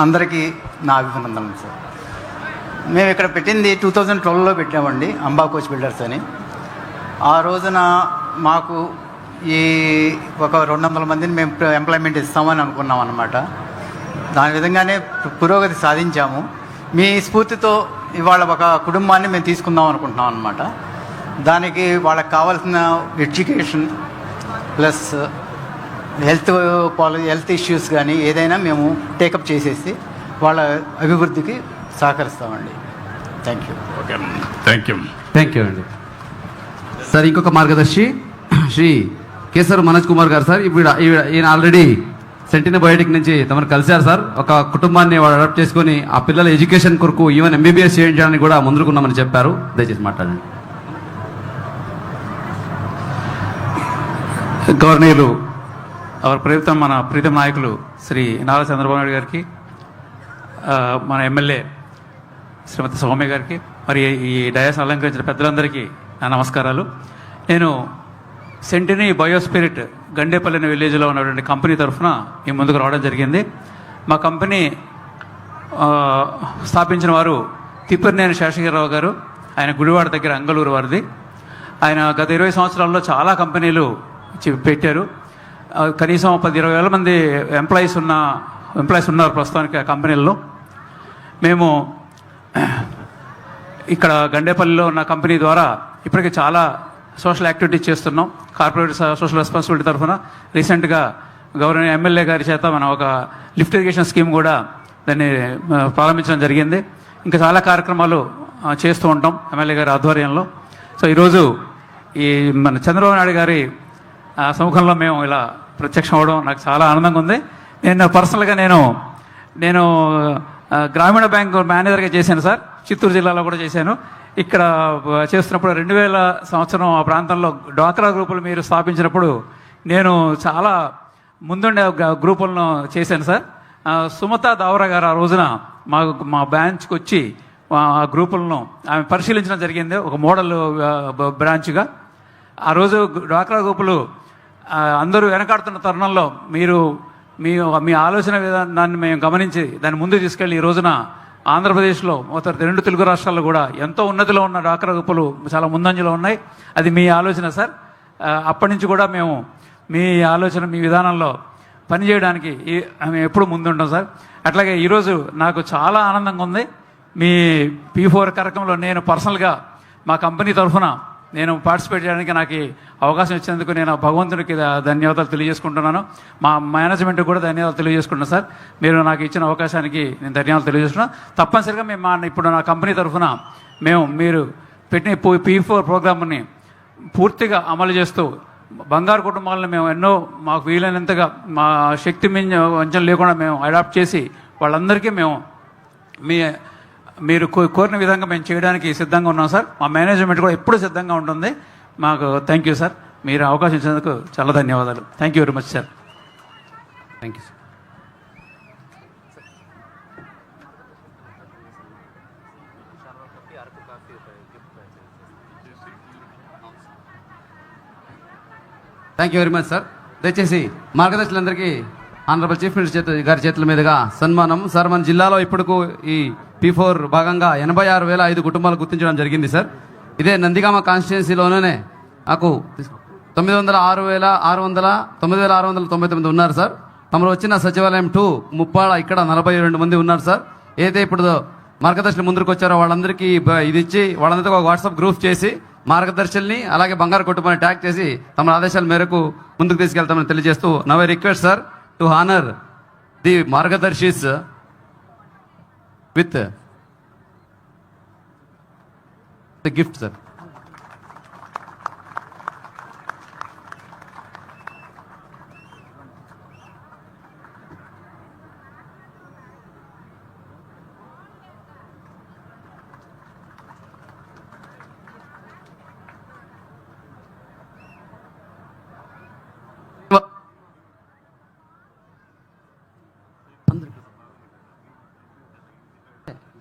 అందరికీ నా అభినందనలు సార్. మేము ఇక్కడ పెట్టింది 2012లో పెట్టామండి, అంబా కోచ్ బిల్డర్స్ అని. ఆ రోజున మాకు ఈ ఒక 200 మందిని మేము ఎంప్లాయ్మెంట్ ఇస్తామని అనుకున్నాం అన్నమాట. దాని విధంగానే పురోగతి సాధించాము. మీ స్ఫూర్తితో ఇవాళ ఒక కుటుంబాన్ని మేము తీసుకుందాం అనుకుంటున్నాం అన్నమాట. దానికి వాళ్ళకి కావాల్సిన ఎడ్యుకేషన్ ప్లస్ హెల్త్ ఇష్యూస్ కానీ ఏదైనా మేము టేకప్ చేసేసి వాళ్ళ అభివృద్ధికి సహకరిస్తామండి. Thank you. Okay, thank you. Thank you అండి. సార్ ఇంకొక మార్గదర్శి శ్రీ కేసర్ మనోజ్ కుమార్ గారు సార్. ఇప్పుడు ఈయన ఆల్రెడీ సెంటిన బయోటిక్ నుంచి తమను కలిశారు సార్. ఒక కుటుంబాన్ని వాడు అడాప్ట్ చేసుకొని ఆ పిల్లల ఎడ్యుకేషన్ కొరకు ఈవెన్ ఎంబీబీఎస్ చేయించడానికి కూడా ముందుకున్నామని చెప్పారు. దయచేసి మాట్లాడండి. గవర్నీయులు మన ప్రీతం నాయకులు శ్రీ నారా చంద్రబాబు నాయుడు గారికి, మన ఎమ్మెల్యే శ్రీమతి సౌమ్య గారికి, మరి ఈ డయాస్ అలంకరించిన పెద్దలందరికీ నా నమస్కారాలు. నేను సెంటినీ బయోస్పిరిట్ గండేపల్లి అనే విలేజ్లో ఉన్నటువంటి కంపెనీ తరఫున ఈ ముందుకు రావడం జరిగింది. మా కంపెనీ స్థాపించిన వారు తిప్పర్నేని శేషగిరిరావు గారు. ఆయన గుడివాడ దగ్గర అంగళూరు వారిది. ఆయన గత 20 సంవత్సరాల్లో చాలా కంపెనీలు పెట్టారు. కనీసం 10-20 వేల మంది ఎంప్లాయీస్ ఉన్నారు ప్రస్తుతానికి ఆ కంపెనీల్లో. మేము ఇక్కడ గండేపల్లిలో ఉన్న కంపెనీ ద్వారా ఇప్పటికే చాలా సోషల్ యాక్టివిటీస్ చేస్తున్నాం. కార్పొరేట్ సోషల్ రెస్పాన్సిబిలిటీ తరఫున రీసెంట్గా గవర్నర్ ఎమ్మెల్యే గారి చేత మనం ఒక లిఫ్ట్ ఇరిగేషన్ స్కీమ్ కూడా దాన్ని ప్రారంభించడం జరిగింది. ఇంకా చాలా కార్యక్రమాలు చేస్తూ ఉంటాం ఎమ్మెల్యే గారి ఆధ్వర్యంలో. సో ఈరోజు ఈ మన చంద్రబాబు నాయుడు గారి సముఖంలో మేము ఇలా ప్రత్యక్షం అవడం నాకు చాలా ఆనందంగా ఉంది. నేను పర్సనల్గా నేను గ్రామీణ బ్యాంక్ మేనేజర్గా చేశాను సార్. చిత్తూరు జిల్లాలో కూడా చేశాను. ఇక్కడ చేస్తున్నప్పుడు 2000 సంవత్సరం ఆ ప్రాంతంలో డ్వాక్రా గ్రూపులు మీరు స్థాపించినప్పుడు నేను చాలా ముందుండే గ్రూపులను చేశాను సార్. సుమత దావరా గారు ఆ రోజున మా బ్రాంచ్కి వచ్చి ఆ గ్రూపులను ఆమె పరిశీలించడం జరిగింది ఒక మోడల్ బ్రాంచ్గా. ఆ రోజు డ్వాక్రా గ్రూపులు అందరూ వెనకాడుతున్న తరుణంలో మీ ఆలోచన విధానాన్ని మేము గమనించి దాన్ని ముందుకు తీసుకెళ్ళి ఈ రోజున ఆంధ్రప్రదేశ్లో 2 తెలుగు రాష్ట్రాల్లో కూడా ఎంతో ఉన్నతిలో ఉన్న డ్వాక్రా గ్రూపులు చాలా ముందంజలో ఉన్నాయి. అది మీ ఆలోచన సార్. అప్పటి నుంచి కూడా మేము మీ ఆలోచన మీ విధానంలో పనిచేయడానికి మేము ఎప్పుడు ముందుంటాం సార్. అట్లాగే ఈరోజు నాకు చాలా ఆనందంగా ఉంది. మీ P4 కార్యక్రమంలో నేను పర్సనల్గా మా కంపెనీ తరఫున నేను పార్టిసిపేట్ చేయడానికి నాకు అవకాశం ఇచ్చినందుకు నేను భగవంతుడికి ధన్యవాదాలు తెలియజేసుకుంటున్నాను. మా మేనేజ్మెంట్కి కూడా ధన్యవాదాలు తెలియజేసుకుంటున్నాను సార్. మీరు నాకు ఇచ్చిన అవకాశానికి నేను ధన్యవాదాలు తెలియజేస్తున్నాను. తప్పనిసరిగా ఇప్పుడు నా కంపెనీ తరఫున మీరు పెట్టిన P4 ప్రోగ్రామ్ని పూర్తిగా అమలు చేస్తూ బంగారు కుటుంబాలను మేము ఎన్నో మాకు వీలైనంతగా మా శక్తి వంచన లేకుండా మేము అడాప్ట్ చేసి వాళ్ళందరికీ మేము మీరు కోరిన విధంగా మేము చేయడానికి సిద్ధంగా ఉన్నాం సార్. మా మేనేజ్మెంట్ కూడా ఎప్పుడు సిద్ధంగా ఉంటుంది. మాకు థ్యాంక్ యూ సార్. మీరు అవకాశం ఇచ్చినందుకు చాలా ధన్యవాదాలు. Thank you very much sir. Thank you sir. Thank you very much sir. దయచేసి మార్గదర్శకులందరికీ ఆనరబుల్ చీఫ్ మినిస్టర్ గారి చేతుల మీదుగా సన్మానం. సార్ మన జిల్లాలో ఇప్పటికు ఈ P4 భాగంగా 86,005 కుటుంబాలు గుర్తించడం జరిగింది సార్. ఇదే నందిగామ కాన్స్టిట్యున్సీలోనే నాకు 9,699 ఉన్నారు సార్. తమరు వచ్చిన సచివాలయం 2 ముప్పాడ ఇక్కడ 42 మంది ఉన్నారు సార్. ఏదైతే ఇప్పుడు మార్గదర్శులు ముందుకు వచ్చారో వాళ్ళందరికీ ఇది ఇచ్చి వాళ్ళందరికీ ఒక వాట్సాప్ గ్రూప్ చేసి మార్గదర్శుల్ని అలాగే బంగారు కుటుంబాన్ని ట్యాగ్ చేసి తమ ఆదేశాల మేరకు ముందుకు తీసుకెళ్తామని తెలియజేస్తూ now I request sir to honour the Margadarshis with the gift sir.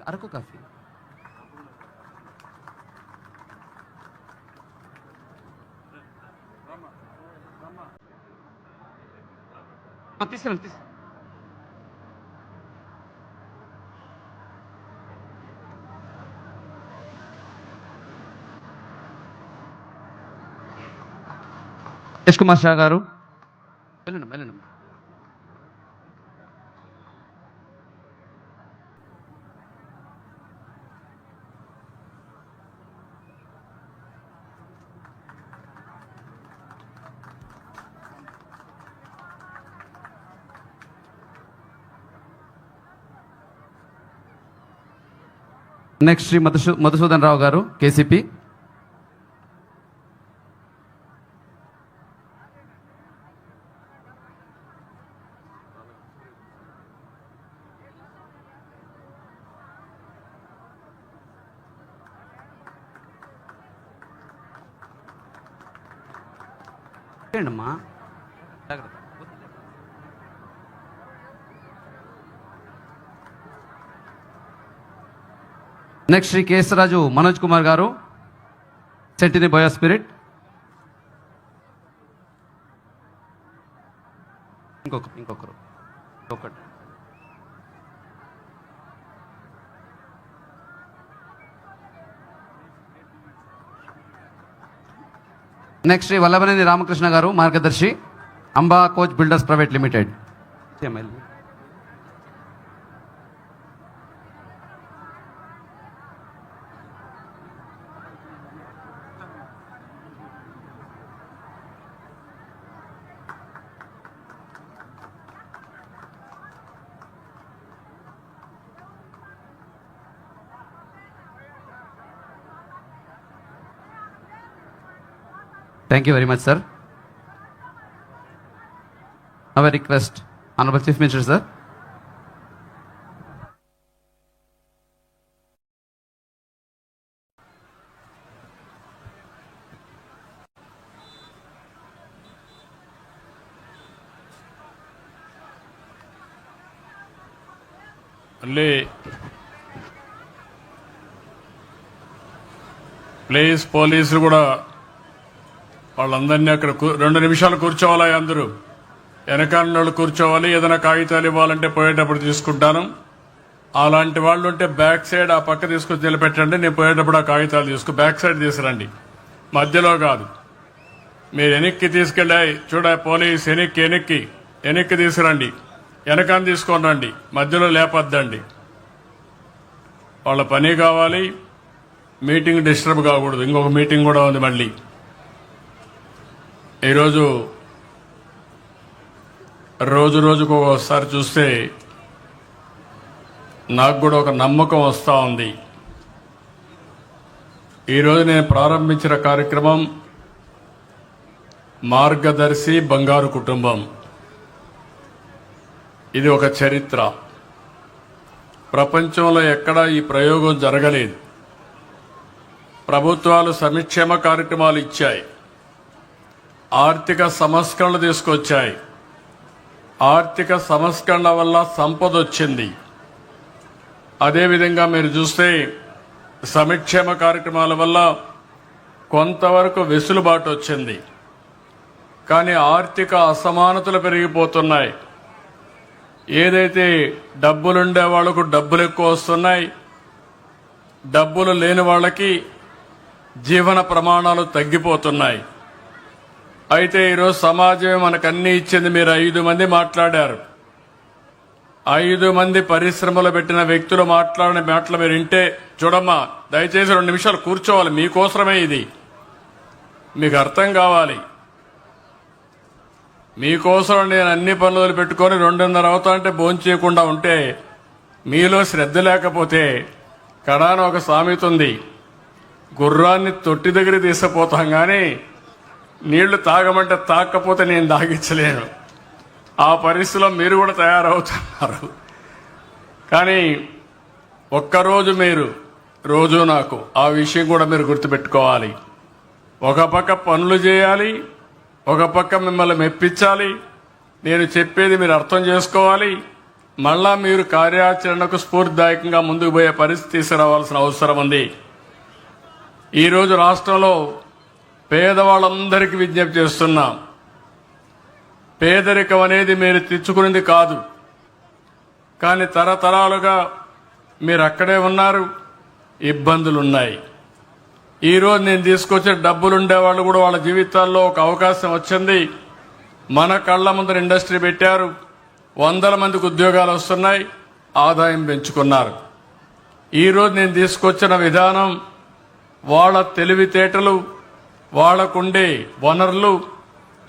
Araku coffee తీసుకెళ్ళండి. యశ్ కుమార్ షా గారు వెళ్ళండి. నెక్స్ట్ శ్రీ మధుసూదన్ రావు గారు కేసీపీ. అమ్మా జాగ్రత్త. నెక్స్ట్ శ్రీ కేశరాజు మనోజ్ కుమార్ గారు, సెంటిని బయో స్పిరిట్. ఇంకొకరు నెక్స్ట్ శ్రీ వల్లభనేని రామకృష్ణ గారు, Margadarshi, Amba coach builders private limited. Thank you very much, sir. Now I request Honorable Chief Minister, sir. Please పోలీసులు కూడా వాళ్ళందరినీ అక్కడ 2 నిమిషాలు కూర్చోవాలి. అందరూ వెనకాల వాళ్ళు కూర్చోవాలి. ఏదైనా కాగితాలు ఇవ్వాలంటే పోయేటప్పుడు తీసుకుంటాను. అలాంటి వాళ్ళు ఉంటే బ్యాక్ సైడ్ ఆ పక్క తీసుకొచ్చి నిలబెట్టండి. నేను పోయేటప్పుడు ఆ కాగితాలు బ్యాక్ సైడ్ తీసుకురండి, మధ్యలో కాదు. మీరు వెనక్కి తీసుకెళ్ళాయి చూడ పోలీస్ వెనక్కి తీసుకురండి. వెనకాన్ని తీసుకొని రండి, మధ్యలో లేపొద్దండి. వాళ్ళ పని కావాలి. మీటింగ్ డిస్టర్బ్ కాకూడదు. ఇంకొక మీటింగ్ కూడా ఉంది మళ్ళీ. ఈరోజు రోజుకు ఒకసారి చూస్తే నాకు కూడా ఒక నమ్మకం వస్తూ ఉంది. ఈరోజు నేను ప్రారంభించిన కార్యక్రమం మార్గదర్శి బంగారు కుటుంబం. ఇది ఒక చరిత్ర. ప్రపంచంలో ఎక్కడా ఈ ప్రయోగం జరగలేదు. ప్రభుత్వాలు సంక్షేమ కార్యక్రమాలు ఇచ్చాయి, ఆర్థిక సంస్కరణలు తీసుకొచ్చాయి. ఆర్థిక సంస్కరణ వల్ల సంపద వచ్చింది. అదేవిధంగా మీరు చూస్తే సంక్షేమ కార్యక్రమాల వల్ల కొంతవరకు వెసులుబాటు వచ్చింది. కానీ ఆర్థిక అసమానతలు పెరిగిపోతున్నాయి. ఏదైతే డబ్బులుండే వాళ్లకు డబ్బులు ఎక్కువ వస్తున్నాయి, డబ్బులు లేని వాళ్ళకి జీవన ప్రమాణాలు తగ్గిపోతున్నాయి. అయితే ఈరోజు సమాజమే మనకన్నీ ఇచ్చింది. మీరు 5 మంది మాట్లాడారు. 5 మంది పరిశ్రమలు పెట్టిన వ్యక్తులు మాట్లాడిన మాటలు మీరు వింటే, చూడమ్మా దయచేసి 2 నిమిషాలు కూర్చోవాలి. మీకోసమే ఇది, మీకు అర్థం కావాలి. మీకోసం నేను అన్ని పనులు పెట్టుకొని 2:30 అవుతా అంటే భోంచేయకుండా ఉంటే, మీలో శ్రద్ధ లేకపోతే, కడాన ఒక సామెత ఉంది, గుర్రాన్ని తొట్టి దగ్గర తీసుకుపోతాం కానీ నీళ్లు తాగమంటే తాగకపోతే నేను తాగించలేను. ఆ పరిస్థితిలో మీరు కూడా తయారవుతున్నారు. కానీ ఒక్కరోజు మీరు రోజు నాకు ఆ విషయం కూడా మీరు గుర్తుపెట్టుకోవాలి. ఒక పక్క పనులు చేయాలి, ఒక పక్క మిమ్మల్ని మెప్పించాలి. నేను చెప్పేది మీరు అర్థం చేసుకోవాలి. మళ్ళా మీరు కార్యాచరణకు స్ఫూర్తిదాయకంగా ముందుకు పోయే పరిస్థితి తీసుకురావాల్సిన అవసరం ఉంది. ఈరోజు రాష్ట్రంలో పేదవాళ్ళందరికీ విజ్ఞప్తి చేస్తున్నాం. పేదరికం అనేది మీరు తెచ్చుకునేది కాదు, కానీ తరతరాలుగా మీరు అక్కడే ఉన్నారు, ఇబ్బందులున్నాయి. ఈరోజు నేను తీసుకొచ్చే డబ్బులుండేవాళ్ళు కూడా వాళ్ళ జీవితాల్లో ఒక అవకాశం వచ్చింది. మన కళ్ళ ముందర ఇండస్ట్రీ పెట్టారు, 100 మందికి ఉద్యోగాలు వస్తున్నాయి, ఆదాయం పెంచుకున్నారు. ఈరోజు నేను తీసుకొచ్చిన విధానం వాళ్ళ తెలివితేటలు, వాళ్లకుండే వనరులు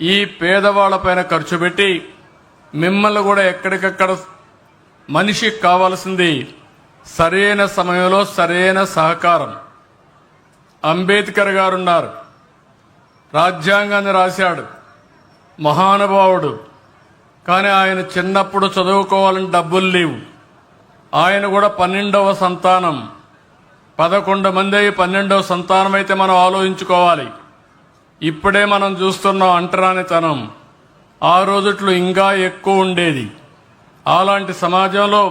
ఈ పేదవాళ్లపైన ఖర్చు పెట్టి మిమ్మల్ని కూడా ఎక్కడికక్కడ మనిషికి కావాల్సింది సరైన సమయంలో సరైన సహకారం. అంబేద్కర్ గారున్నారు, రాజ్యాంగాన్ని రాశాడు, మహానుభావుడు. కానీ ఆయన చిన్నప్పుడు చదువుకోవాలని డబ్బులు లేవు. ఆయన కూడా 12వ సంతానం. 11 మంది 12వ సంతానం అయితే మనం ఆలోచించుకోవాలి. ఇప్పుడే మనం చూస్తున్న అంటరానితనం ఆ రోజుట్లో ఇంకా ఎక్కువ ఉండేది. అలాంటి సమాజంలో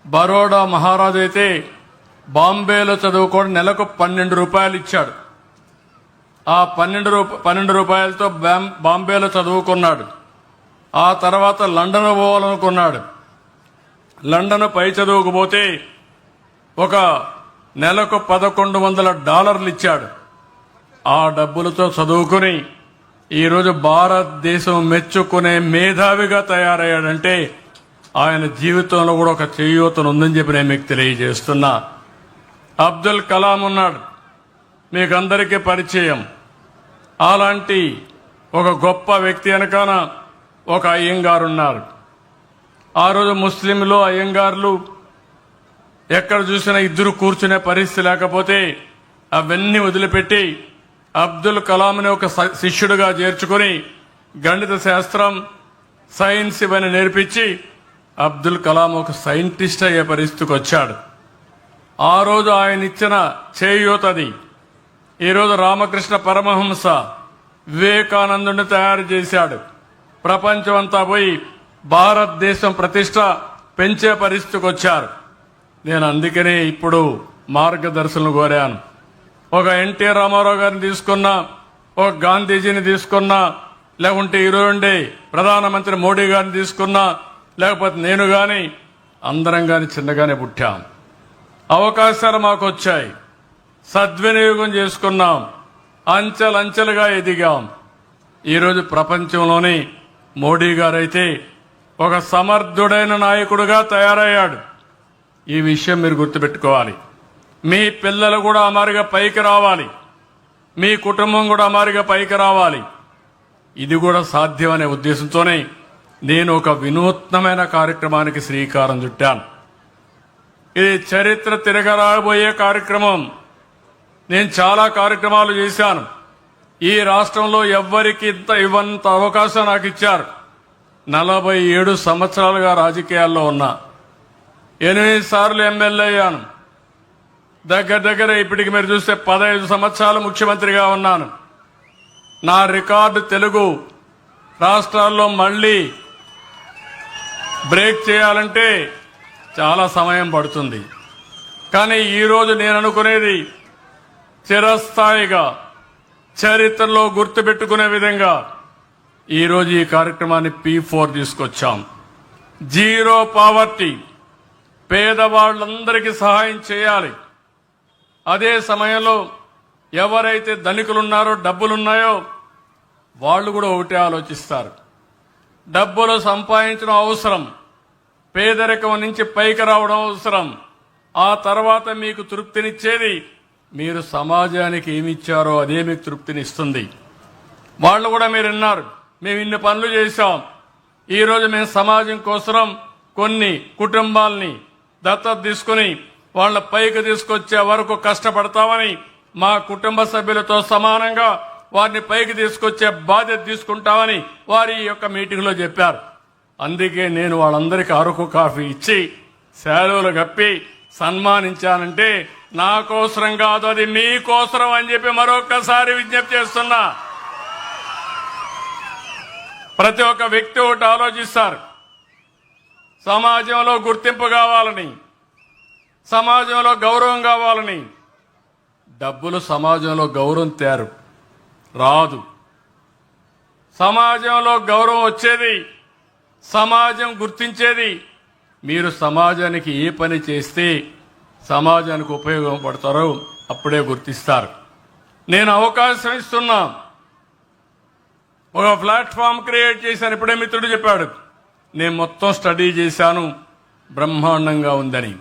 బరోడా మహారాజు అయితే బాంబేలో చదువుకోవడం నెలకు 12 రూపాయలు ఇచ్చాడు. ఆ 12 రూపాయలతో బాంబేలో చదువుకున్నాడు. ఆ తర్వాత లండన్ పోవాలనుకున్నాడు. లండన్ పై చదువుకుపోతే ఒక నెలకు $1100 ఇచ్చాడు. ఆ డబ్బులతో చదువుకుని ఈరోజు భారతదేశం మెచ్చుకునే మేధావిగా తయారయ్యాడంటే ఆయన జీవితంలో కూడా ఒక చేయూతను ఉందని చెప్పి నేను మీకు తెలియజేస్తున్నా. అబ్దుల్ కలాం ఉన్నాడు, మీకు అందరికీ పరిచయం. అలాంటి ఒక గొప్ప వ్యక్తి వెనకాన ఒక అయ్యంగారు ఉన్నారు. ఆ రోజు ముస్లింలు అయ్యంగార్లు ఎక్కడ చూసినా ఇద్దరు కూర్చునే పరిస్థితి లేకపోతే అవన్నీ వదిలిపెట్టి అబ్దుల్ కలాంని ఒక శిష్యుడిగా చేర్చుకుని గణిత శాస్త్రం, సైన్స్ ఇవన్నీ నేర్పించి అబ్దుల్ కలాం ఒక సైంటిస్ట్ అయ్యే పరిస్థితికి వచ్చాడు. ఆ రోజు ఆయన ఇచ్చిన చేయూతది ఈరోజు రామకృష్ణ పరమహంస వివేకానందుని తయారు చేశాడు. ప్రపంచం అంతా పోయి భారతదేశం ప్రతిష్ట పెంచే పరిస్థితికి వచ్చారు. నేను అందుకనే ఇప్పుడు మార్గదర్శనం కోరాను. ఒక ఎన్టీ రామారావు గారిని తీసుకున్నా, ఒక గాంధీజీని తీసుకున్నా, లేకుంటే ఈరోజు ప్రధానమంత్రి మోడీ గారిని తీసుకున్నా, లేకపోతే నేను గాని అందరం గాని చిన్నగానే పుట్టాం. అవకాశాలు మాకు వచ్చాయి, సద్వినియోగం చేసుకున్నాం, అంచెలంచెలుగా ఎదిగాం. ఈరోజు ప్రపంచంలోని మోడీ గారైతే ఒక సమర్థుడైన నాయకుడిగా తయారయ్యాడు. ఈ విషయం మీరు గుర్తుపెట్టుకోవాలి. మీ పిల్లలు కూడా అమారిగా పైకి రావాలి, మీ కుటుంబం కూడా అమారిగా పైకి రావాలి. ఇది కూడా సాధ్యమనే ఉద్దేశంతోనే నేను ఒక వినూత్నమైన కార్యక్రమానికి శ్రీకారం చుట్టాను. ఇది చరిత్ర తిరగరాబోయే కార్యక్రమం. నేను చాలా కార్యక్రమాలు చేశాను. ఈ రాష్ట్రంలో ఎవ్వరికి ఇవ్వనంత అవకాశం నాకు ఇచ్చారు. 47 సంవత్సరాలుగా రాజకీయాల్లో ఉన్నా, 8 సార్లు ఎమ్మెల్యే అయ్యాను. దగ్గర ఇప్పటికి మీరు చూస్తే 15 సంవత్సరాలు ముఖ్యమంత్రిగా ఉన్నాను. నా రికార్డు తెలుగు రాష్ట్రాల్లో మళ్ళీ బ్రేక్ చేయాలంటే చాలా సమయం పడుతుంది. కానీ ఈరోజు నేను అనుకునేది చిరస్థాయిగా చరిత్రలో గుర్తుపెట్టుకునే విధంగా ఈరోజు ఈ కార్యక్రమాన్ని P4 తీసుకొచ్చాం. జీరో పావర్టీ, పేదవాళ్ళందరికీ సహాయం చేయాలి. అదే సమయంలో ఎవరైతే ధనికులున్నారో, డబ్బులున్నాయో వాళ్ళు కూడా ఒకటే ఆలోచిస్తారు. డబ్బులు సంపాదించడం అవసరం, పేదరికం నుంచి పైకి రావడం అవసరం. ఆ తర్వాత మీకు తృప్తినిచ్చేది మీరు సమాజానికి ఏమిచ్చారో అదే మీకు తృప్తినిస్తుంది. వాళ్ళు కూడా మీరు విన్నారు, మేము ఇన్ని పనులు చేశాం, ఈరోజు మేము సమాజం కోసం కొన్ని కుటుంబాల్ని దత్తత తీసుకుని వాళ్ళ పైకి తీసుకొచ్చే వరకు కష్టపడతామని మా కుటుంబ సభ్యులతో సమానంగా వారిని పైకి తీసుకొచ్చే బాధ్యత తీసుకుంటామని వారి యొక్క మీటింగ్ లో చెప్పారు. అందుకే నేను వాళ్ళందరికీ అరకు కాఫీ ఇచ్చి శాలువలు కప్పి సన్మానించానంటే నా కోసరం కాదు, అది మీకోసరం అని చెప్పి మరొకసారి విజ్ఞప్తి చేస్తున్నా. ప్రతి ఒక్క వ్యక్తి ఒకటి ఆలోచిస్తారు, సమాజంలో గుర్తింపు కావాలని, సమాజంలో గౌరవం కావాలని. డబ్బులు సమాజంలో గౌరవం తేరు రాదు. సమాజంలో గౌరవం వచ్చేది, సమాజం గుర్తించేది మీరు సమాజానికి ఏ పని చేస్తే సమాజానికి ఉపయోగపడతారో అప్పుడే గుర్తిస్తారు. నేను అవకాశం ఇస్తున్నా, ఒక ప్లాట్ఫామ్ క్రియేట్ చేశాను. ఇప్పుడే మిత్రుడు చెప్పాడు, నేను మొత్తం స్టడీ చేశాను, బ్రహ్మాండంగా ఉందని.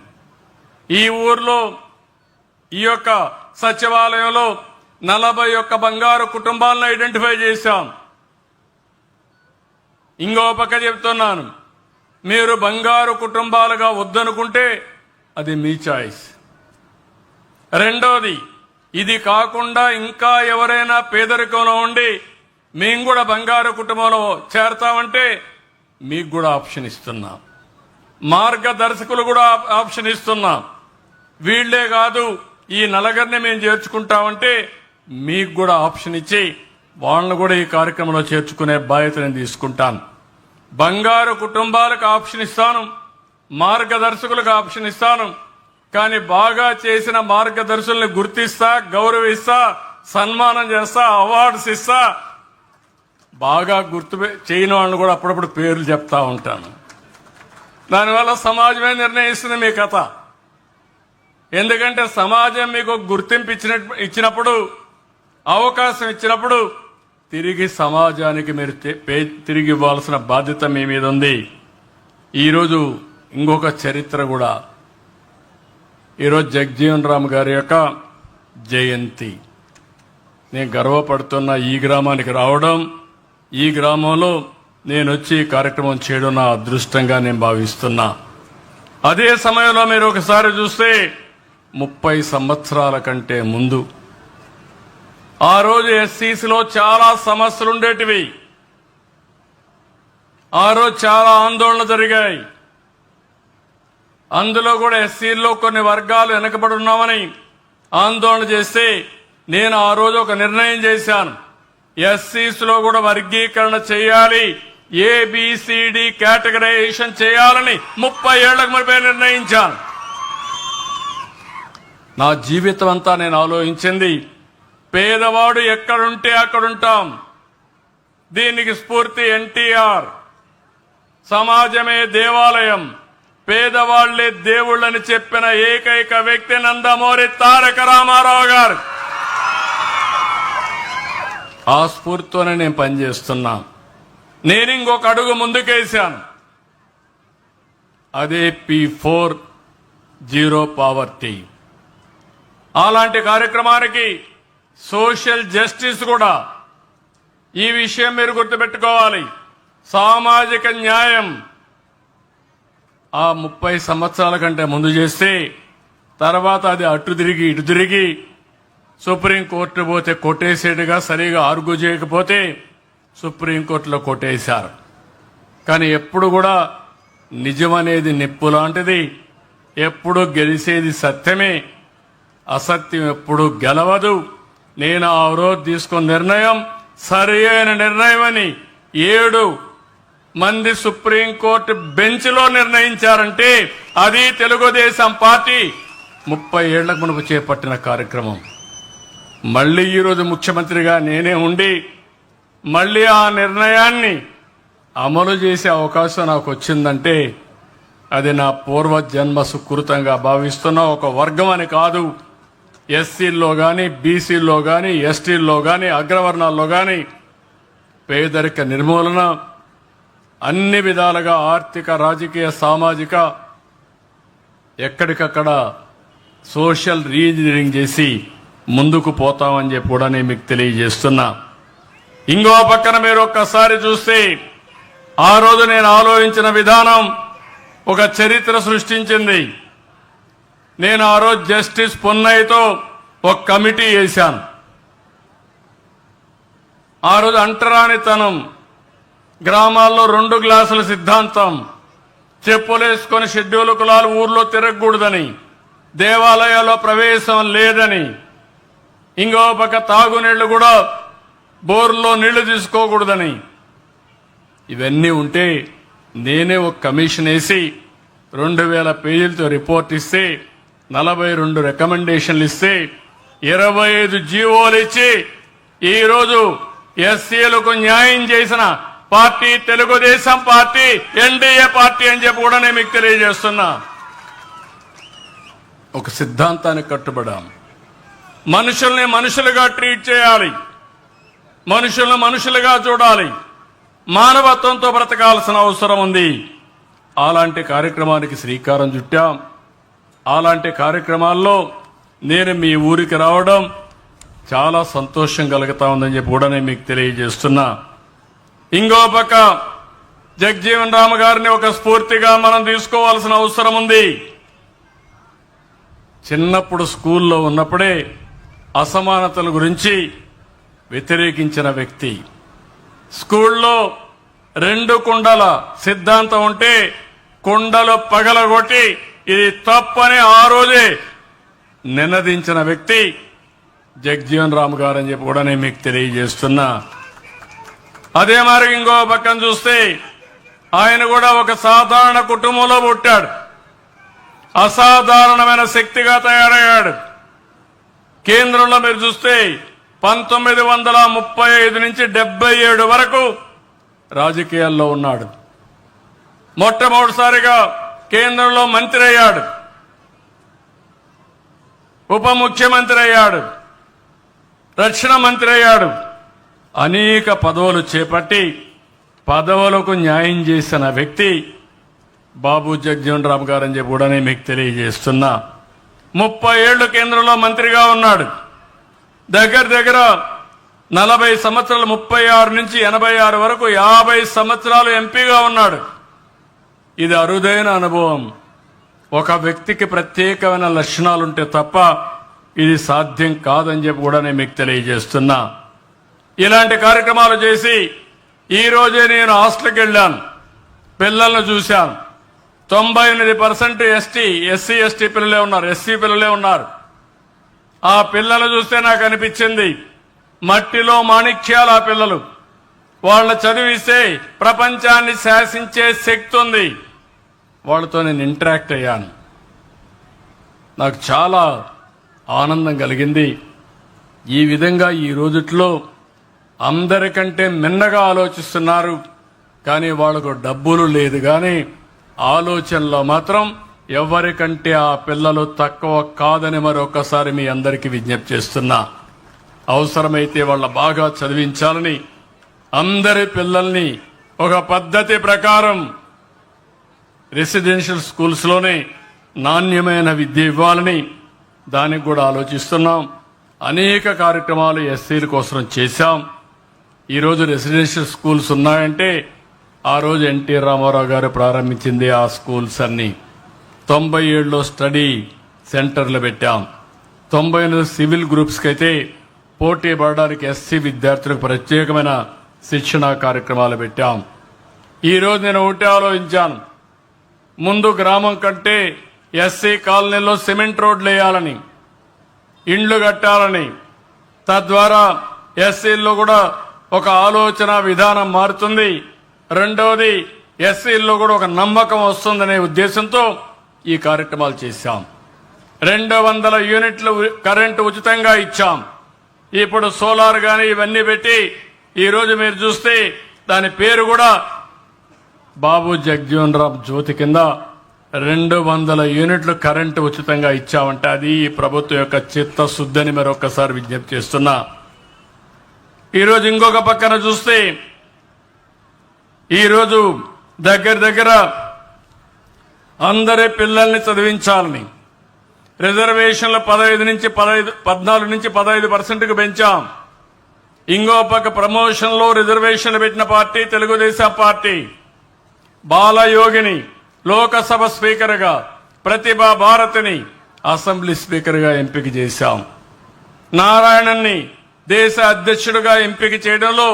ఈ ఊర్లో ఈ యొక్క సచివాలయంలో 41 బంగారు కుటుంబాలను ఐడెంటిఫై చేశాం. ఇంకో పక్క చెప్తున్నాను, మీరు బంగారు కుటుంబాలుగా వద్దనుకుంటే అది మీ చాయిస్. రెండోది, ఇది కాకుండా ఇంకా ఎవరైనా పేదరికంలో ఉండి మేము కూడా బంగారు కుటుంబంలో చేరతామంటే మీకు కూడా ఆప్షన్ ఇస్తున్నాం. మార్గదర్శకులు కూడా ఆప్షన్ ఇస్తున్నాం. వీళ్లే కాదు, ఈ నలుగురిని మేము చేర్చుకుంటామంటే మీకు కూడా ఆప్షన్ ఇచ్చి వాళ్ళను కూడా ఈ కార్యక్రమంలో చేర్చుకునే బాధ్యత నేను తీసుకుంటాను. బంగారు కుటుంబాలకు ఆప్షన్ ఇస్తాను, మార్గదర్శకులకు ఆప్షన్ ఇస్తాను. కానీ బాగా చేసిన మార్గదర్శకుల్ని గుర్తిస్తా, గౌరవిస్తా, సన్మానం చేస్తా, అవార్డ్స్ ఇస్తా. బాగా గుర్తు చేయని వాళ్ళని కూడా అప్పుడప్పుడు పేర్లు చెప్తా ఉంటాను. దానివల్ల సమాజమే నిర్ణయిస్తుంది మీ కథ. ఎందుకంటే సమాజం మీకు గుర్తింపు ఇచ్చినప్పుడు, అవకాశం ఇచ్చినప్పుడు తిరిగి సమాజానికి మీరు తిరిగి ఇవ్వాల్సిన బాధ్యత మీ మీద ఉంది. ఈరోజు ఇంకొక చరిత్ర కూడా, ఈరోజు జగజీవన్ రామ్ గారి యొక్క జయంతి. నేను గర్వపడుతున్న ఈ గ్రామానికి రావడం, ఈ గ్రామంలో నేను వచ్చి ఈ కార్యక్రమం చేయడం నా అదృష్టంగా నేను భావిస్తున్నా. అదే సమయంలో మీరు ఒకసారి చూస్తే 30 సంవత్సరాల కంటే ముందు ఆ రోజు ఎస్సీసీలో చాలా సమస్యలు ఉండేటివి. ఆ రోజు చాలా ఆందోళనలు జరిగాయి. అందులో కూడా ఎస్సీల్లో కొన్ని వర్గాలు వెనకబడి ఉన్నామని ఆందోళన చేస్తే నేను ఆ రోజు ఒక నిర్ణయం చేశాను. ఎస్సీసీలో కూడా వర్గీకరణ చేయాలి, ఏబిసిడి కేటగరైజేషన్ చేయాలని 30 ఏళ్లకు మునిపే నిర్ణయించాను. నా జీవితం అంతా నేను ఆలోచించింది, పేదవాడు ఎక్కడుంటే అక్కడుంటాం. దీనికి స్ఫూర్తి ఎన్టీఆర్. సమాజమే దేవాలయం, పేదవాళ్లే దేవుళ్ళని చెప్పిన ఏకైక వ్యక్తి నందమూరి తారక రామారావు గారు. ఆ స్ఫూర్తితోనే నేను పనిచేస్తున్నా. నేను ఇంకొక అడుగు ముందుకేశాను. అదే P4 జీరో పావర్టీ. అలాంటి కార్యక్రమానికి సోషల్ జస్టిస్ కూడా, ఈ విషయం మీరు గుర్తుపెట్టుకోవాలి. సామాజిక న్యాయం ఆ 30 సంవత్సరాల కంటే ముందు చేస్తే, తర్వాత అది అటు తిరిగి ఇటు తిరిగి సుప్రీంకోర్టు పోతే కొట్టేసేట్టుగా సరిగా ఆర్గ్యూ చేయకపోతే సుప్రీంకోర్టులో కొట్టేశారు. కానీ ఎప్పుడు కూడా నిజం అనేది నిప్పు లాంటిది, ఎప్పుడు గెలిచేది సత్యమే, అసత్యం ఎప్పుడు గెలవదు. నేను ఆ రోజు తీసుకున్న నిర్ణయం సరి అయిన నిర్ణయం అని 7 మంది సుప్రీంకోర్టు బెంచ్లో నిర్ణయించారంటే అది తెలుగుదేశం పార్టీ 30 ఏళ్లకు మునుపు చేపట్టిన కార్యక్రమం. మళ్లీ ఈరోజు ముఖ్యమంత్రిగా నేనే ఉండి మళ్లీ ఆ నిర్ణయాన్ని అమలు చేసే అవకాశం నాకు వచ్చిందంటే అది నా పూర్వజన్మ సుకృతంగా భావిస్తున్న ఒక వర్గం అని కాదు. ఎస్సీల్లో కానీ, బీసీల్లో కానీ, ఎస్టీల్లో కానీ, అగ్రవర్ణాల్లో కానీ పేదరిక నిర్మూలన, అన్ని విధాలుగా ఆర్థిక, రాజకీయ, సామాజిక ఎక్కడికక్కడ సోషల్ రీఇంజనీరింగ్ చేసి ముందుకు పోతామని చెప్పి కూడా నేను మీకు తెలియజేస్తున్నా. ఇంకో పక్కన మీరు ఒక్కసారి చూస్తే ఆ రోజు నేను ఆలోచించిన విధానం ఒక చరిత్ర సృష్టించింది. నేను ఆ రోజు జస్టిస్ పొన్నయ్యతో ఒక కమిటీ వేశాను. ఆ రోజు అంటరానితనం, గ్రామాల్లో 2 గ్లాసుల సిద్ధాంతం, చెప్పులేసుకొని షెడ్యూల్ కులాలు ఊర్లో తిరగకూడదని, దేవాలయాల్లో ప్రవేశం లేదని, ఇంకో పక్క తాగునీళ్లు కూడా బోర్లో నీళ్లు తీసుకోకూడదని, ఇవన్నీ ఉంటే నేనే ఒక కమిషన్ వేసి 2000 పేజీలతో రిపోర్ట్ ఇస్తే 42 రికమెండేషన్లు ఇస్తే 25 జీవోలు ఇచ్చి ఈరోజు ఎస్సీలకు న్యాయం చేసిన party Telugu Desam party, NDA party అని చెప్పి కూడా నేను మీకు తెలియజేస్తున్నా. ఒక సిద్ధాంతానికి కట్టుబడాం. మనుషుల్ని మనుషులుగా ట్రీట్ చేయాలి, మనుషులను మనుషులుగా చూడాలి, మానవత్వంతో బ్రతకాల్సిన అవసరం ఉంది. అలాంటి కార్యక్రమానికి శ్రీకారం చుట్టాం. అలాంటి కార్యక్రమాల్లో నేను మీ ఊరికి రావడం చాలా సంతోషం కలుగుతా ఉందని చెప్పి కూడా నేను మీకు తెలియజేస్తున్నా. ఇంకో పక్క జగజీవన్ రామ్ గారిని ఒక స్ఫూర్తిగా మనం తీసుకోవాల్సిన అవసరం ఉంది. చిన్నప్పుడు స్కూల్లో ఉన్నప్పుడే అసమానతల గురించి వ్యతిరేకించిన వ్యక్తి. స్కూల్లో 2 కుండల సిద్ధాంతం ఉంటే కుండలు పగలగొట్టి ఇది తప్పని ఆ రోజే నినదించిన వ్యక్తి. జగ్జీవన్ రామ్ గారు అని చెప్పి కూడా నేను మీకు తెలియజేస్తున్నా. అదే మరి ఇంకో పక్కన చూస్తే ఆయన కూడా ఒక సాధారణ కుటుంబంలో పుట్టాడు, అసాధారణమైన శక్తిగా తయారయ్యాడు. కేంద్రంలో మీరు చూస్తే 1935 నుంచి 77 వరకు రాజకీయాల్లో ఉన్నాడు. మొట్టమొదటిసారిగా కేంద్రంలో మంత్రి అయ్యాడు, ఉప ముఖ్యమంత్రి అయ్యాడు, రక్షణ మంత్రి అయ్యాడు. అనేక పదవులు చేపట్టి పదవులకు న్యాయం చేసిన వ్యక్తి బాబు జగ్జీవన్ రామ్ గారు అని చెప్పి కూడా నేను మీకు తెలియజేస్తున్నా. 30 ఏళ్లు కేంద్రంలో మంత్రిగా ఉన్నాడు. దగ్గర 40 సంవత్సరాలు, 36 నుంచి 86 వరకు 50 సంవత్సరాలు ఎంపీగా ఉన్నాడు. ఇది అరుదైన అనుభవం. ఒక వ్యక్తికి ప్రత్యేకమైన లక్షణాలుంటే తప్ప ఇది సాధ్యం కాదని చెప్పి కూడా నేను మీకు తెలియజేస్తున్నా. ఇలాంటి కార్యక్రమాలు చేసి ఈ రోజే నేను హాస్టల్కి వెళ్ళాను, పిల్లలను చూశాను. 98% ఎస్సీ ఎస్టీ పిల్లలే ఉన్నారు, ఎస్సీ పిల్లలే ఉన్నారు. ఆ పిల్లలు చూస్తే నాకు అనిపించింది మట్టిలో మాణిక్యాలు ఆ పిల్లలు. వాళ్ళ చదివిస్తే ప్రపంచాన్ని శాసించే శక్తి ఉంది. వాళ్ళతో నేను ఇంటరాక్ట్ అయ్యాను, నాకు చాలా ఆనందం కలిగింది. ఈ విధంగా ఈ రోజుట్లో అందరికంటే మిన్నగా ఆలోచిస్తున్నారు, కానీ వాళ్ళకు డబ్బులు లేదు, కానీ ఆలోచనలో మాత్రం ఎవరికంటే ఆ పిల్లలు తక్కువ కాదని మరొకసారి మీ అందరికీ విజ్ఞప్తి చేస్తున్నా. అవసరమైతే వాళ్ళ బాగా చదివించాలని, అందరి పిల్లల్ని ఒక పద్ధతి ప్రకారం రెసిడెన్షియల్ స్కూల్స్లోనే నాణ్యమైన విద్య ఇవ్వాలని దానికి కూడా ఆలోచిస్తున్నాం. అనేక కార్యక్రమాలు ఎస్సీల కోసం చేశాం. ఈరోజు రెసిడెన్షియల్ స్కూల్స్ ఉన్నాయంటే ఆ రోజు ఎన్టీ రామారావు గారు ప్రారంభించింది ఆ స్కూల్స్ అన్ని. 97లో స్టడీ సెంటర్లు పెట్టాం. 98 సివిల్ గ్రూప్స్కి అయితే పోటీ పడడానికి ఎస్సీ విద్యార్థులకు ప్రత్యేకమైన శిక్షణా కార్యక్రమాలు పెట్టాం. ఈరోజు నేను ఒకటి ఆలోచించాను, ముందు గ్రామం కంటే ఎస్సీ కాలనీలో సిమెంట్ రోడ్లు వేయాలని, ఇండ్లు కట్టాలని, తద్వారా ఎస్సీల్లో కూడా ఒక ఆలోచన విధానం మారుతుంది. రెండవది ఎస్సీల్లో కూడా ఒక నమ్మకం వస్తుందనే ఉద్దేశంతో ఈ కార్యక్రమాలు చేశాం. 200 యూనిట్లు కరెంటు ఉచితంగా ఇచ్చాం. ఇప్పుడు సోలార్ గాని ఇవన్నీ పెట్టి ఈరోజు మీరు చూస్తే దాని పేరు కూడా బాబు జగ్జీవన్ రామ్ జ్యోతి కింద 200 యూనిట్లు కరెంటు ఉచితంగా ఇచ్చామంటే అది ఈ ప్రభుత్వం యొక్క చిత్తశుద్ధిని మరొకసారి విజ్ఞప్తి చేస్తున్నా. ఈరోజు ఇంకొక పక్కన చూస్తే ఈరోజు దగ్గర అందరి పిల్లల్ని చదివించాలని రిజర్వేషన్లు 14 నుంచి 15% పెంచాం. ఇంకో పక్క ప్రమోషన్లో రిజర్వేషన్లు పెట్టిన పార్టీ తెలుగుదేశం పార్టీ. బాలయోగిని లోకసభ స్పీకర్గా, ప్రతిభా భారతిని అసెంబ్లీ స్పీకర్గా ఎంపిక చేశాం. నారాయణన్ని దేశ అధ్యక్షుడిగా ఎంపిక చేయడంలో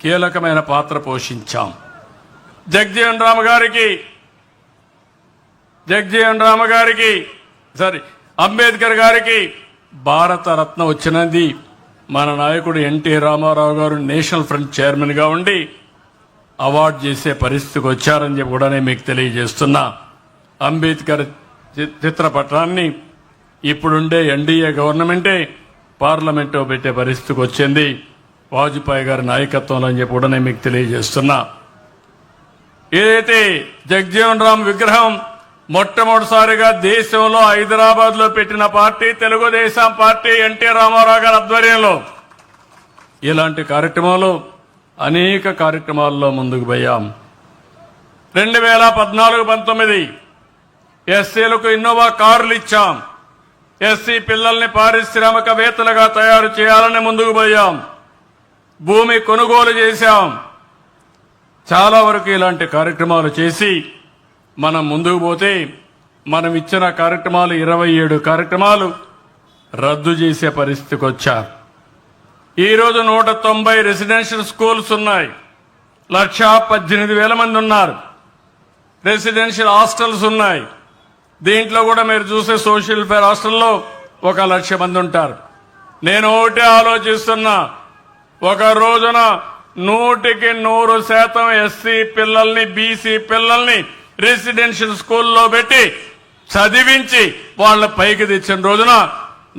కీలకమైన పాత్ర పోషించాం. జగ్జీవన్ రామ్ గారికి అంబేద్కర్ గారికి భారత రత్న వచ్చినది మన నాయకుడు ఎన్టీ రామారావు గారు నేషనల్ ఫ్రంట్ చైర్మన్ గా ఉండి అవార్డు చేసే పరిస్థితికి వచ్చారని చెప్పి కూడా నేను మీకు తెలియజేస్తున్నా. అంబేద్కర్ చిత్రపటాన్ని ఇప్పుడుండే ఎన్డీఏ గవర్నమెంటే పార్లమెంట్లో పెట్టే పరిస్థితికి వచ్చింది వాజ్పేయి గారి నాయకత్వంలో అని చెప్పి కూడా నేను మీకు తెలియజేస్తున్నా. ఏదైతే జగ్జీవన్ రామ్ విగ్రహం మొట్టమొదటిసారిగా దేశంలో హైదరాబాద్ లో పెట్టిన పార్టీ తెలుగుదేశం పార్టీ, ఎన్టీ రామారావు గారి ఆధ్వర్యంలో. ఇలాంటి కార్యక్రమాలు అనేక కార్యక్రమాల్లో ముందుకు పోయాం. 2014-19 ఎస్సీలకు ఇన్నోవా కార్లు ఇచ్చాం. ఎస్సీ పిల్లల్ని పారిశ్రామికవేత్తలుగా తయారు చేయాలని ముందుకు పోయాం. భూమి కొనుగోలు చేశాం. చాలా వరకు ఇలాంటి కార్యక్రమాలు చేసి మనం ముందుకు పోతే మనం ఇచ్చిన కార్యక్రమాలు 27 కార్యక్రమాలు రద్దు చేసే పరిస్థితికి వచ్చారు. ఈరోజు 190 రెసిడెన్షియల్ స్కూల్స్ ఉన్నాయి. 118,000 మంది ఉన్నారు. రెసిడెన్షియల్ హాస్టల్స్ ఉన్నాయి. దీంట్లో కూడా మీరు చూసే సోషల్ వెల్ఫేర్ హాస్టల్లో 1,00,000 మంది ఉంటారు. నేను ఒకటే ఆలోచిస్తున్నా, ఒక రోజున 100% ఎస్సీ పిల్లల్ని, బీసీ పిల్లల్ని రెసిడెన్షియల్ స్కూల్లో పెట్టి చదివించి వాళ్ళ పైకి తెచ్చిన రోజున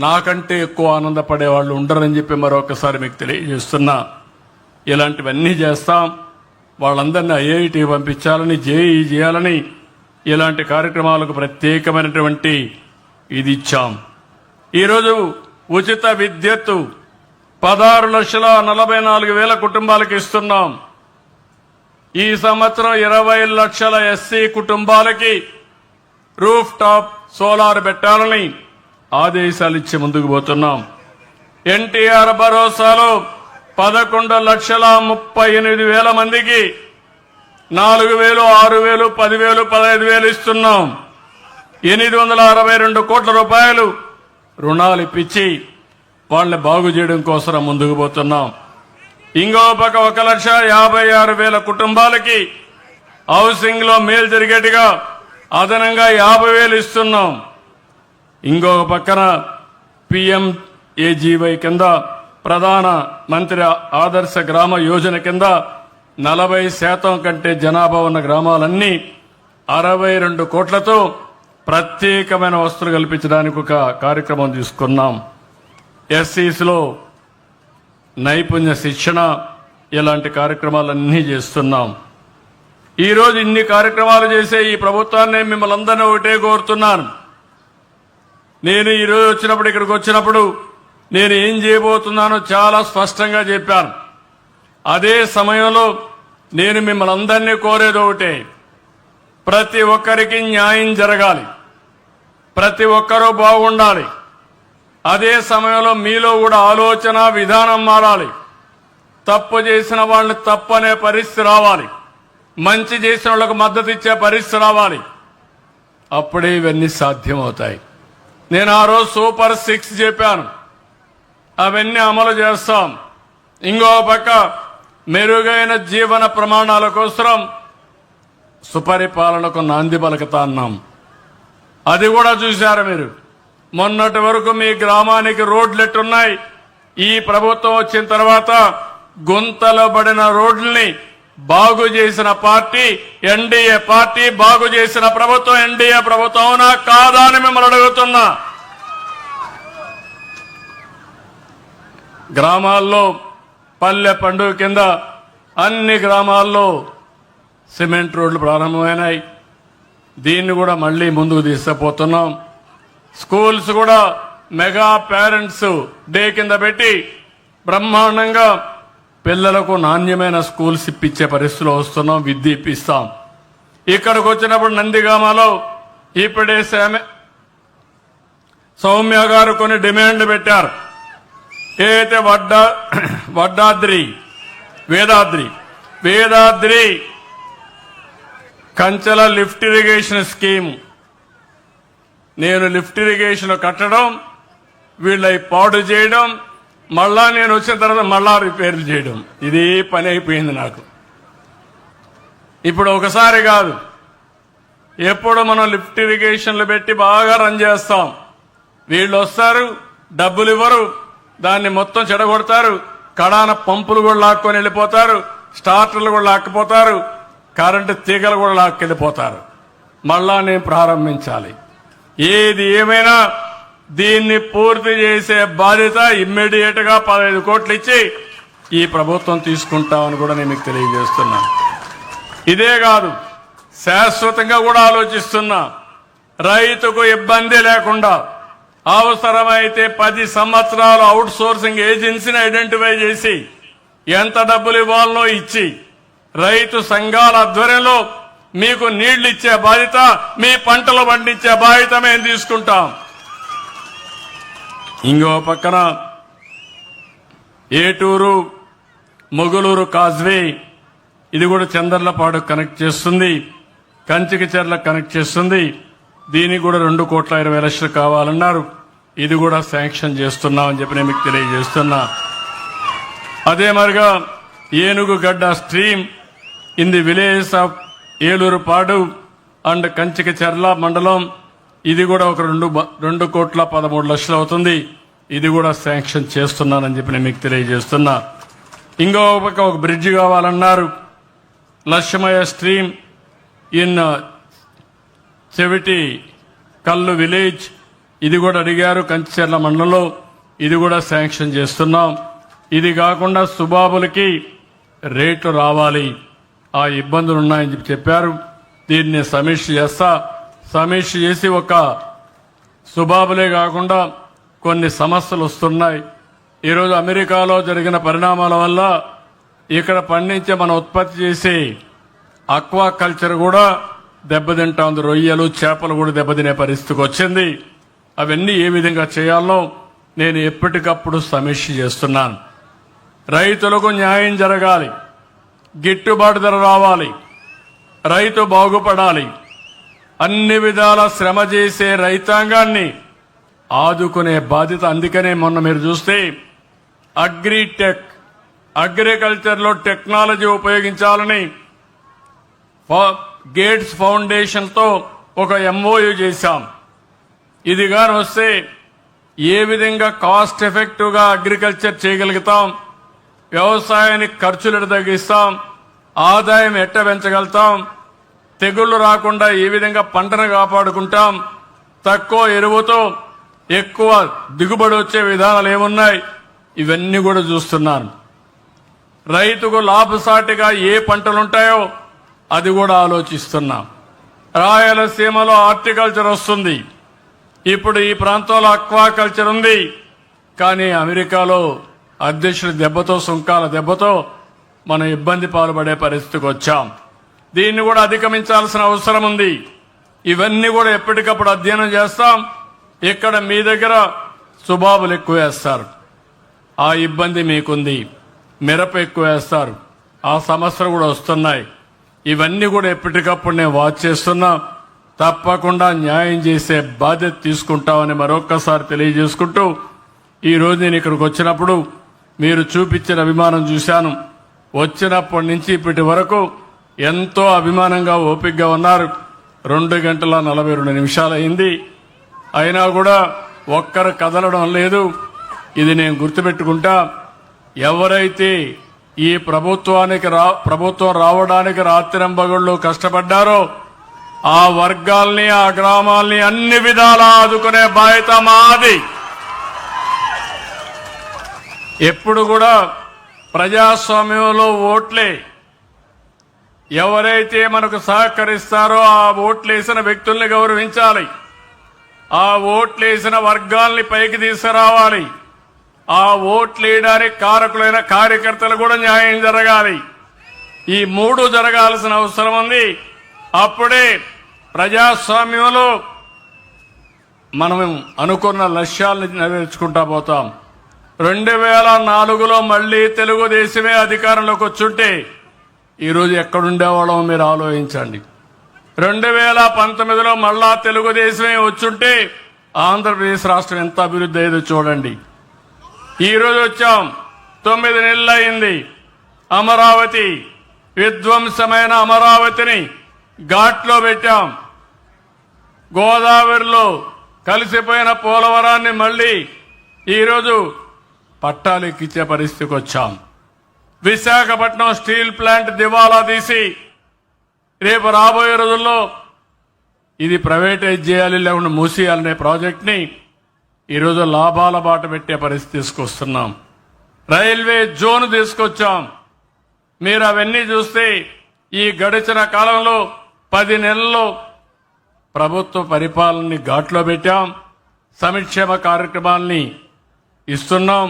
నాకంటే ఎక్కువ ఆనందపడే వాళ్ళు ఉండరని చెప్పి మరొకసారి మీకు తెలియజేస్తున్నా. ఇలాంటివన్నీ చేస్తాం. వాళ్ళందరినీ ఐఐటి పంపించాలని, జేఈ చేయాలని ఇలాంటి కార్యక్రమాలకు ప్రత్యేకమైనటువంటి ఇది ఇచ్చాం. ఈరోజు ఉచిత విద్యుత్తు 16,44,000 కుటుంబాలకు ఇస్తున్నాం. ఈ సంవత్సరం 20 లక్షల ఎస్సీ కుటుంబాలకి రూఫ్ టాప్ సోలార్ పెట్టాలని ఆదేశాలు ఇచ్చి ముందుకు పోతున్నాం. ఎన్టీఆర్ భరోసాలో 11,38,000 మందికి 4,000, 6,000, 10,000, 15,000 ఇస్తున్నాం. 862 కోట్ల రూపాయలు రుణాలు ఇప్పించి వాళ్ళని బాగు చేయడం కోసం ముందుకు పోతున్నాం. ఇంకో పక్క 1,56,000 కుటుంబాలకి హౌసింగ్ లో మేలు జరిగేట్టుగా అదనంగా 50,000 ఇస్తున్నాం. ఇంకొక పక్కన PMAGY కింద ప్రధాన మంత్రి ఆదర్శ గ్రామ యోజన కింద 40% కంటే జనాభా ఉన్న గ్రామాలన్నీ 62 కోట్లతో ప్రత్యేకమైన వసతులు కల్పించడానికి ఒక కార్యక్రమం తీసుకున్నాం. ఎస్సీస్లో నైపుణ్య శిక్షణ ఇలాంటి కార్యక్రమాలన్నీ చేస్తున్నాం. ఈరోజు ఇన్ని కార్యక్రమాలు చేసే ఈ ప్రభుత్వాన్ని మిమ్మల్ని అందరినీ ఒకటే కోరుతున్నాను. నేను ఈరోజు వచ్చినప్పుడు, ఇక్కడికి వచ్చినప్పుడు నేను ఏం చేయబోతున్నానో చాలా స్పష్టంగా చెప్పాను. అదే సమయంలో నేను మిమ్మల్ని అందరినీ కోరేది ఒకటే, ప్రతి ఒక్కరికి న్యాయం జరగాలి, ప్రతి ఒక్కరూ బాగుండాలి. అదే సమయంలో మీలో కూడా ఆలోచన విధానం మారాలి. తప్పు చేసిన వాళ్ళని తప్పనే పరిస్థితి రావాలి, మంచి చేసిన వాళ్ళకు మద్దతు ఇచ్చే పరిస్థితి రావాలి. అప్పుడే ఇవన్నీ సాధ్యమవుతాయి. నేను ఆ రోజు సూపర్ 6 చెప్పాను, అవన్నీ అమలు చేస్తాం. ఇంకో పక్క మెరుగైన జీవన ప్రమాణాల కోసం సుపరిపాలనకు నాంది పలుకుతా అన్నాం. అది కూడా చూశారు మీరు. మొన్నటి వరకు మీ గ్రామానికి రోడ్లు ఎట్టున్నాయి, ఈ ప్రభుత్వం వచ్చిన తర్వాత గుంతలో పడిన రోడ్లని బాగు చేసిన పార్టీ ఎన్డీఏ పార్టీ, బాగు చేసిన ప్రభుత్వం ఎన్డీఏ ప్రభుత్వం. అవునా కాదా అని మిమ్మల్ని అడుగుతున్నా. గ్రామాల్లో పల్లె పండుగ కింద అన్ని గ్రామాల్లో సిమెంట్ రోడ్లు ప్రారంభమైనాయి. దీన్ని కూడా మళ్లీ ముందుకు తీసుకుపోతున్నాం. స్కూల్స్ కూడా మెగా పేరెంట్స్ డే కింద పెట్టి బ్రహ్మాండంగా పిల్లలకు నాణ్యమైన స్కూల్స్ ఇప్పించే పరిస్థితిలో వస్తున్నాం, విద్య ఇప్పిస్తాం. ఇక్కడికి వచ్చినప్పుడు నందిగామలో ఇప్పుడే సౌమ్య గారు కొన్ని డిమాండ్లు పెట్టారు. ఏదైతే వేదాద్రి కంచెల లిఫ్ట్ ఇరిగేషన్ స్కీమ్, నేను లిఫ్ట్ ఇరిగేషన్ కట్టడం, వీళ్ళవి పాడు చేయడం, మళ్ళా నేను వచ్చిన తర్వాత మళ్ళా రిపేర్లు చేయడం, ఇదే పని అయిపోయింది నాకు. ఇప్పుడు ఒకసారి కాదు, ఎప్పుడు మనం లిఫ్ట్ ఇరిగేషన్లు పెట్టి బాగా రన్ చేస్తాం. వీళ్ళు వస్తారు, డబ్బులు ఇవ్వరు, దాన్ని మొత్తం చెడగొడతారు, కడాన పంపులు కూడా లాక్కొని వెళ్ళిపోతారు, స్టార్టర్లు కూడా లాక్కిపోతారు, కరెంటు తీగలు కూడా లాక్కెళ్ళిపోతారు. మళ్ళా నేను ప్రారంభించాలి. ఏది ఏమైనా దీన్ని పూర్తి చేసే బాధ్యత ఇమ్మీడియట్ గా 15 కోట్లు ఇచ్చి ఈ ప్రభుత్వం తీసుకుంటామని కూడా నేను మీకు తెలియజేస్తున్నాను. ఇదే కాదు, శాశ్వతంగా కూడా ఆలోచిస్తున్నా. రైతుకు ఇబ్బంది లేకుండా అవసరమైతే 10 సంవత్సరాలు అవుట్ సోర్సింగ్ ఏజెన్సీని ఐడెంటిఫై చేసి ఎంత డబ్బులు ఇవ్వాలనో ఇచ్చి రైతు సంఘాల ఆధ్వర్యంలో మీకు నీళ్లు ఇచ్చే బాధ్యత, మీ పంటలు పండించే బాధ్యత మేము తీసుకుంటాం. ఇంకో పక్కన ఏటూరు మొగులూరు కాజ్వే, ఇది కూడా చందర్లపాడు కనెక్ట్ చేస్తుంది, కంచికి చెర్ల కనెక్ట్ చేస్తుంది. దీనికి కూడా 2,20,00,000 కావాలన్నారు. ఇది కూడా శాంక్షన్ చేస్తున్నామని చెప్పి నేను మీకు తెలియజేస్తున్నా. అదే మరిగా Enugugadda stream in the village of Elurupadu and Kanchikacherla మండలం, ఇది కూడా ఒక 2,13,00,000 అవుతుంది. ఇది కూడా శాంక్షన్ చేస్తున్నానని చెప్పి నేను మీకు తెలియజేస్తున్నా. ఇంకో ఒక బ్రిడ్జ్ కావాలన్నారు. లక్ష్మయ్య స్ట్రీమ్ ఇన్ చెవిటి కల్లు విలేజ్, ఇది కూడా అడిగారు. కంచిచర్ల మండలంలో ఇది కూడా శాంక్షన్ చేస్తున్నాం. ఇది కాకుండా సుబాబులకి రేట్లు రావాలి, ఆ ఇబ్బందులు ఉన్నాయని చెప్పారు. దీన్ని సమీక్ష చేస్తా. సమీక్ష చేసి ఒక సుబాబులే కాకుండా కొన్ని సమస్యలు వస్తున్నాయి. ఈరోజు అమెరికాలో జరిగిన పరిణామాల వల్ల ఇక్కడ పండించే మన ఉత్పత్తి చేసే అక్వా కల్చర్ కూడా దెబ్బతింటా ఉంది. రొయ్యలు, చేపలు కూడా దెబ్బతినే పరిస్థితికి వచ్చింది. అవన్నీ ఏ విధంగా చేయాలో నేను ఎప్పటికప్పుడు సమీక్ష చేస్తున్నాను. రైతులకు న్యాయం జరగాలి, గిట్టుబాటు ధర రావాలి, రైతు బాగుపడాలి. అన్ని విధాల శ్రమ చేసే రైతాంగాన్ని ఆదుకునే బాధ్యత. అందుకనే మొన్న మీరు చూస్తే అగ్రిటెక్, అగ్రికల్చర్లో టెక్నాలజీ ఉపయోగించాలని గేట్స్ ఫౌండేషన్తో ఒక ఎంఓయూ చేశాం. ఇది కానీ వస్తే ఏ విధంగా కాస్ట్ ఎఫెక్టివ్గా అగ్రికల్చర్ చేయగలుగుతాం, వ్యవసాయానికి ఖర్చులు తగ్గిస్తాం, ఆదాయం ఎట్ట పెంచగలుగుతాం, తెగుళ్లు రాకుండా ఏ విధంగా పంటను కాపాడుకుంటాం, తక్కువ ఎరువుతో ఎక్కువ దిగుబడి వచ్చే విధానాలు ఏమున్నాయి, ఇవన్నీ కూడా చూస్తున్నాను. రైతుకు లాభసాటిగా ఏ పంటలుంటాయో అది కూడా ఆలోచిస్తున్నాం. రాయలసీమలో హార్టికల్చర్ వస్తుంది, ఇప్పుడు ఈ ప్రాంతంలో అక్వాకల్చర్ ఉంది. కానీ అమెరికాలో అధ్యక్షుడి దెబ్బతో, సుంకాల దెబ్బతో మనం ఇబ్బంది పాల్పడే పరిస్థితికి వచ్చాం. దీన్ని కూడా అధిగమించాల్సిన అవసరం ఉంది. ఇవన్నీ కూడా ఎప్పటికప్పుడు అధ్యయనం చేస్తాం. ఇక్కడ మీ దగ్గర సుబాబులు ఎక్కువ వేస్తారు, ఆ ఇబ్బంది మీకుంది. మిరప ఎక్కువ వేస్తారు, ఆ సమస్యలు కూడా వస్తున్నాయి. ఇవన్నీ కూడా ఎప్పటికప్పుడు నేను వాచ్ చేస్తున్నా. తప్పకుండా న్యాయం చేసే బాధ్యత తీసుకుంటామని మరొక్కసారి తెలియజేసుకుంటూ, ఈరోజు నేను ఇక్కడికి వచ్చినప్పుడు మీరు చూపించిన అభిమానం చూశాను. వచ్చినప్పటి నుంచి ఇప్పటి వరకు ఎంతో అభిమానంగా ఓపికగా ఉన్నారు. 2 గంటల 42 నిమిషాలు అయింది, అయినా కూడా ఒక్కరు కదలడం లేదు. ఇది నేను గుర్తుపెట్టుకుంటా. ఎవరైతే ఈ ప్రభుత్వం రావడానికి రాత్రింబగళ్ళు కష్టపడ్డారో ఆ వర్గాల్ని, ఆ గ్రామాల్ని అన్ని విధాలా ఆదుకునే బాధ్యత మాది. ఎప్పుడు కూడా ప్రజాస్వామ్యంలో ఓట్లే, ఎవరైతే మనకు సహకరిస్తారో ఆ ఓట్లేసిన వ్యక్తుల్ని గౌరవించాలి, ఆ ఓట్లేసిన వర్గాల్ని పైకి తీసుకురావాలి, ఆ ఓట్లేయడానికి కారకులైన కార్యకర్తలు కూడా న్యాయం జరగాలి. ఈ 3 జరగాల్సిన అవసరం ఉంది. అప్పుడే ప్రజాస్వామ్యంలో మనం అనుకున్న లక్ష్యాలను నెరవేర్చుకుంటా పోతాం. 2004లో మళ్లీ తెలుగుదేశమే అధికారంలోకి వచ్చుంటే ఈరోజు ఎక్కడుండేవాళ్ళం మీరు ఆలోచించండి. 2019లో మళ్ళా తెలుగుదేశమే వచ్చుంటే ఆంధ్రప్రదేశ్ రాష్ట్రం ఎంత అభివృద్ధి అయ్యేదో చూడండి. ఈరోజు వచ్చాం, 9 నెలలు అయింది. అమరావతి, విధ్వంసమైన అమరావతిని ఘాట్లో పెట్టాం. గోదావరిలో కలిసిపోయిన పోలవరాన్ని మళ్లీ ఈరోజు పట్టాలెక్కించే పరిస్థితికి వచ్చాం. విశాఖపట్నం స్టీల్ ప్లాంట్ దివాలా తీసి రేపు రాబోయే రోజుల్లో ఇది ప్రైవేటైజ్ చేయాలి, లేకుండా మూసేయాలనే ప్రాజెక్ట్ని ఈరోజు లాభాల బాట పెట్టే పరిస్థితి తీసుకొస్తున్నాం. రైల్వే జోన్ తీసుకొచ్చాం. మీరు అవన్నీ చూస్తే ఈ గడిచిన కాలంలో 10 నెలల్లో ప్రభుత్వ పరిపాలనని ఘాట్లో పెట్టాం. సంక్షేమ కార్యక్రమాల్ని ఇస్తున్నాం.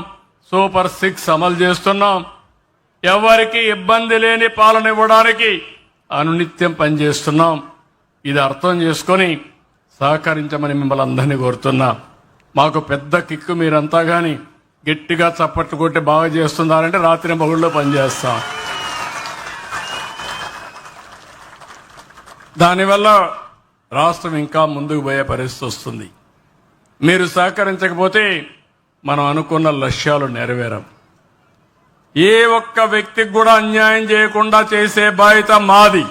సూపర్ 6 అమలు చేస్తున్నాం. ఎవరికి ఇబ్బంది లేని పాలన ఇవ్వడానికి అనునిత్యం పనిచేస్తున్నాం. ఇది అర్థం చేసుకొని సహకరించమని మిమ్మల్ని అందరినీ కోరుతున్నా. మాకు పెద్ద కిక్కు మీరంతా కానీ గట్టిగా చప్పట్లు కొట్టి బాగా చేస్తున్నారంటే రాత్రి పగుళ్ళలో పనిచేస్తాం. దానివల్ల రాష్ట్రం ఇంకా ముందుకు పోయే పరిస్థితి వస్తుంది. మీరు సహకరించకపోతే మనం అనుకున్న లక్ష్యాలు నెరవేరం. ఏ ఒక్క వ్యక్తికి కూడా అన్యాయం చేయకుండా చేసే బాధ్యత మాది.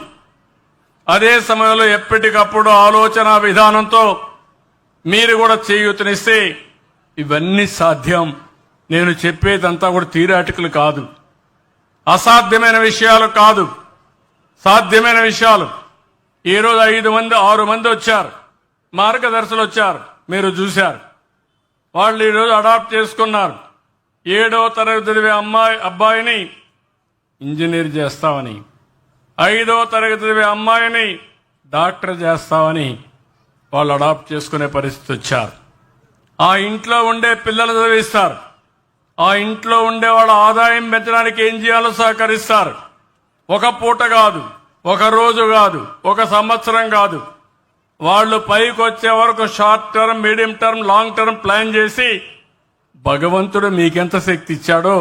అదే సమయంలో ఎప్పటికప్పుడు ఆలోచన విధానంతో మీరు కూడా చేయూతనిస్తే ఇవన్నీ సాధ్యం. నేను చెప్పేదంతా కూడా థియరాటికల్ కాదు, అసాధ్యమైన విషయాలు కాదు, సాధ్యమైన విషయాలు. ఈరోజు 5 మంది 6 మంది వచ్చారు, మార్గదర్శులు వచ్చారు, మీరు చూశారు. వాళ్ళు ఈరోజు అడాప్ట్ చేసుకున్నారు. 7వ తరగతి చదివే అబ్బాయిని ఇంజనీర్ చేస్తామని, 5వ తరగతి చదివే అమ్మాయిని డాక్టర్ చేస్తామని వాళ్ళు అడాప్ట్ చేసుకునే పరిస్థితి వచ్చారు. ఆ ఇంట్లో ఉండే పిల్లలు చదివిస్తారు, ఆ ఇంట్లో ఉండే వాళ్ళ ఆదాయం పెంచడానికి ఏం చేయాలో సహకరిస్తారు. ఒక పూట కాదు, ఒక రోజు కాదు, ఒక సంవత్సరం కాదు, వాళ్ళు పైకి వచ్చే వరకు short term, medium term, long term plan చేసి భగవంతుడు మీకెంత శక్తి ఇచ్చాడో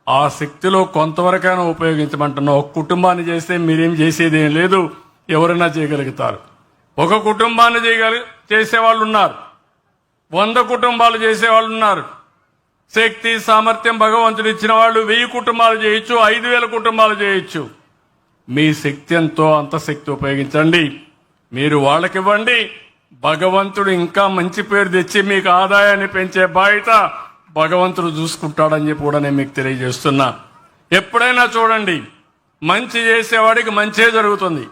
ఆ శక్తిలో కొంతవరకైనా ఉపయోగించమంటున్నా. ఒక కుటుంబాన్ని చేస్తే మీరేం చేసేది ఏం లేదు, ఎవరైనా చేయగలుగుతారు. ఒక కుటుంబాన్ని చేసేవాళ్ళు ఉన్నారు, 100 కుటుంబాలు చేసేవాళ్ళు ఉన్నారు. శక్తి సామర్థ్యం భగవంతుడు ఇచ్చిన వాళ్ళు 1000 కుటుంబాలు చేయొచ్చు, 5000 కుటుంబాలు చేయొచ్చు. మీ శక్తి ఎంతో అంత శక్తి ఉపయోగించండి, మీరు వాళ్ళకివ్వండి. భగవంతుడు ఇంకా మంచి పేరు తెచ్చి మీకు ఆదాయాన్ని పెంచే బాధ్యత భగవంతుడు చూసుకుంటాడని చెప్పి కూడా నేను మీకు తెలియజేస్తున్నా. ఎప్పుడైనా చూడండి, మంచి చేసేవాడికి మంచే జరుగుతుంది,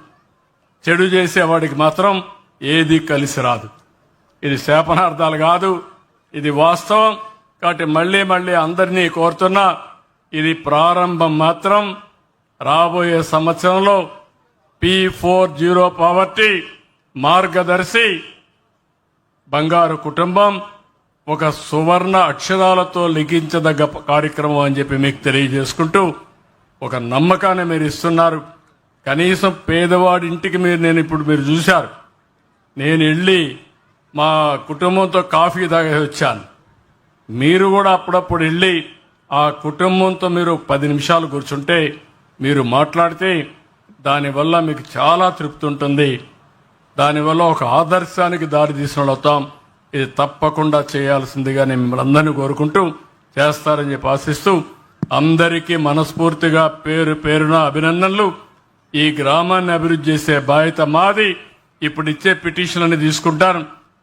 చెడు చేసేవాడికి మాత్రం ఏది కలిసి రాదు. ఇది శాపనార్థాలు కాదు, ఇది వాస్తవం. కాబట్టి మళ్ళీ అందరినీ కోరుతున్నా, ఇది ప్రారంభం మాత్రం. రాబోయే సంవత్సరంలో P40 పావర్టీ, మార్గదర్శి, బంగారు కుటుంబం ఒక సువర్ణ అక్షరాలతో లిఖించదగ్గ కార్యక్రమం అని చెప్పి మీకు తెలియజేసుకుంటూ, ఒక నమ్మకాన్ని మీరు ఇస్తున్నారు. కనీసం పేదవాడి ఇంటికి మీరు చూశారు. నేను వెళ్ళి మా కుటుంబంతో కాఫీ తాగి వచ్చాను. మీరు కూడా అప్పుడప్పుడు వెళ్ళి ఆ కుటుంబంతో మీరు 10 నిమిషాలు కూర్చుంటే, మీరు మాట్లాడితే దానివల్ల మీకు చాలా తృప్తి ఉంటుంది. దానివల్ల ఒక ఆదర్శానికి దారి తీసిన వాళ్ళు అవుతాం. ఇది తప్పకుండా చేయాల్సిందిగా నేను మిమ్మల్ని అందరినీ కోరుకుంటూ చేస్తారని చెప్పి ఆశిస్తూ, అందరికీ మనస్ఫూర్తిగా పేరు పేరున అభినందనలు. ఈ గ్రామాన్ని అభివృద్ధి చేసే బాధ్యత మాది. ఇప్పుడు ఇచ్చే పిటిషన్లని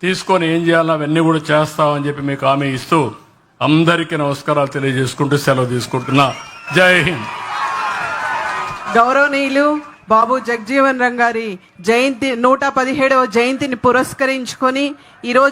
తీసుకొని ఏం చేయాలో అవన్నీ కూడా చేస్తామని చెప్పి మీకు హామీ ఇస్తూ అందరికీ నమస్కారాలు తెలియజేసుకుంటూ సెలవు తీసుకుంటున్నా. జై హింద్. గౌరవనీయులు బాబు జగజీవన్ రామ్ గారి జయంతి 117వ జయంతిని పురస్కరించుకొని ఈరోజు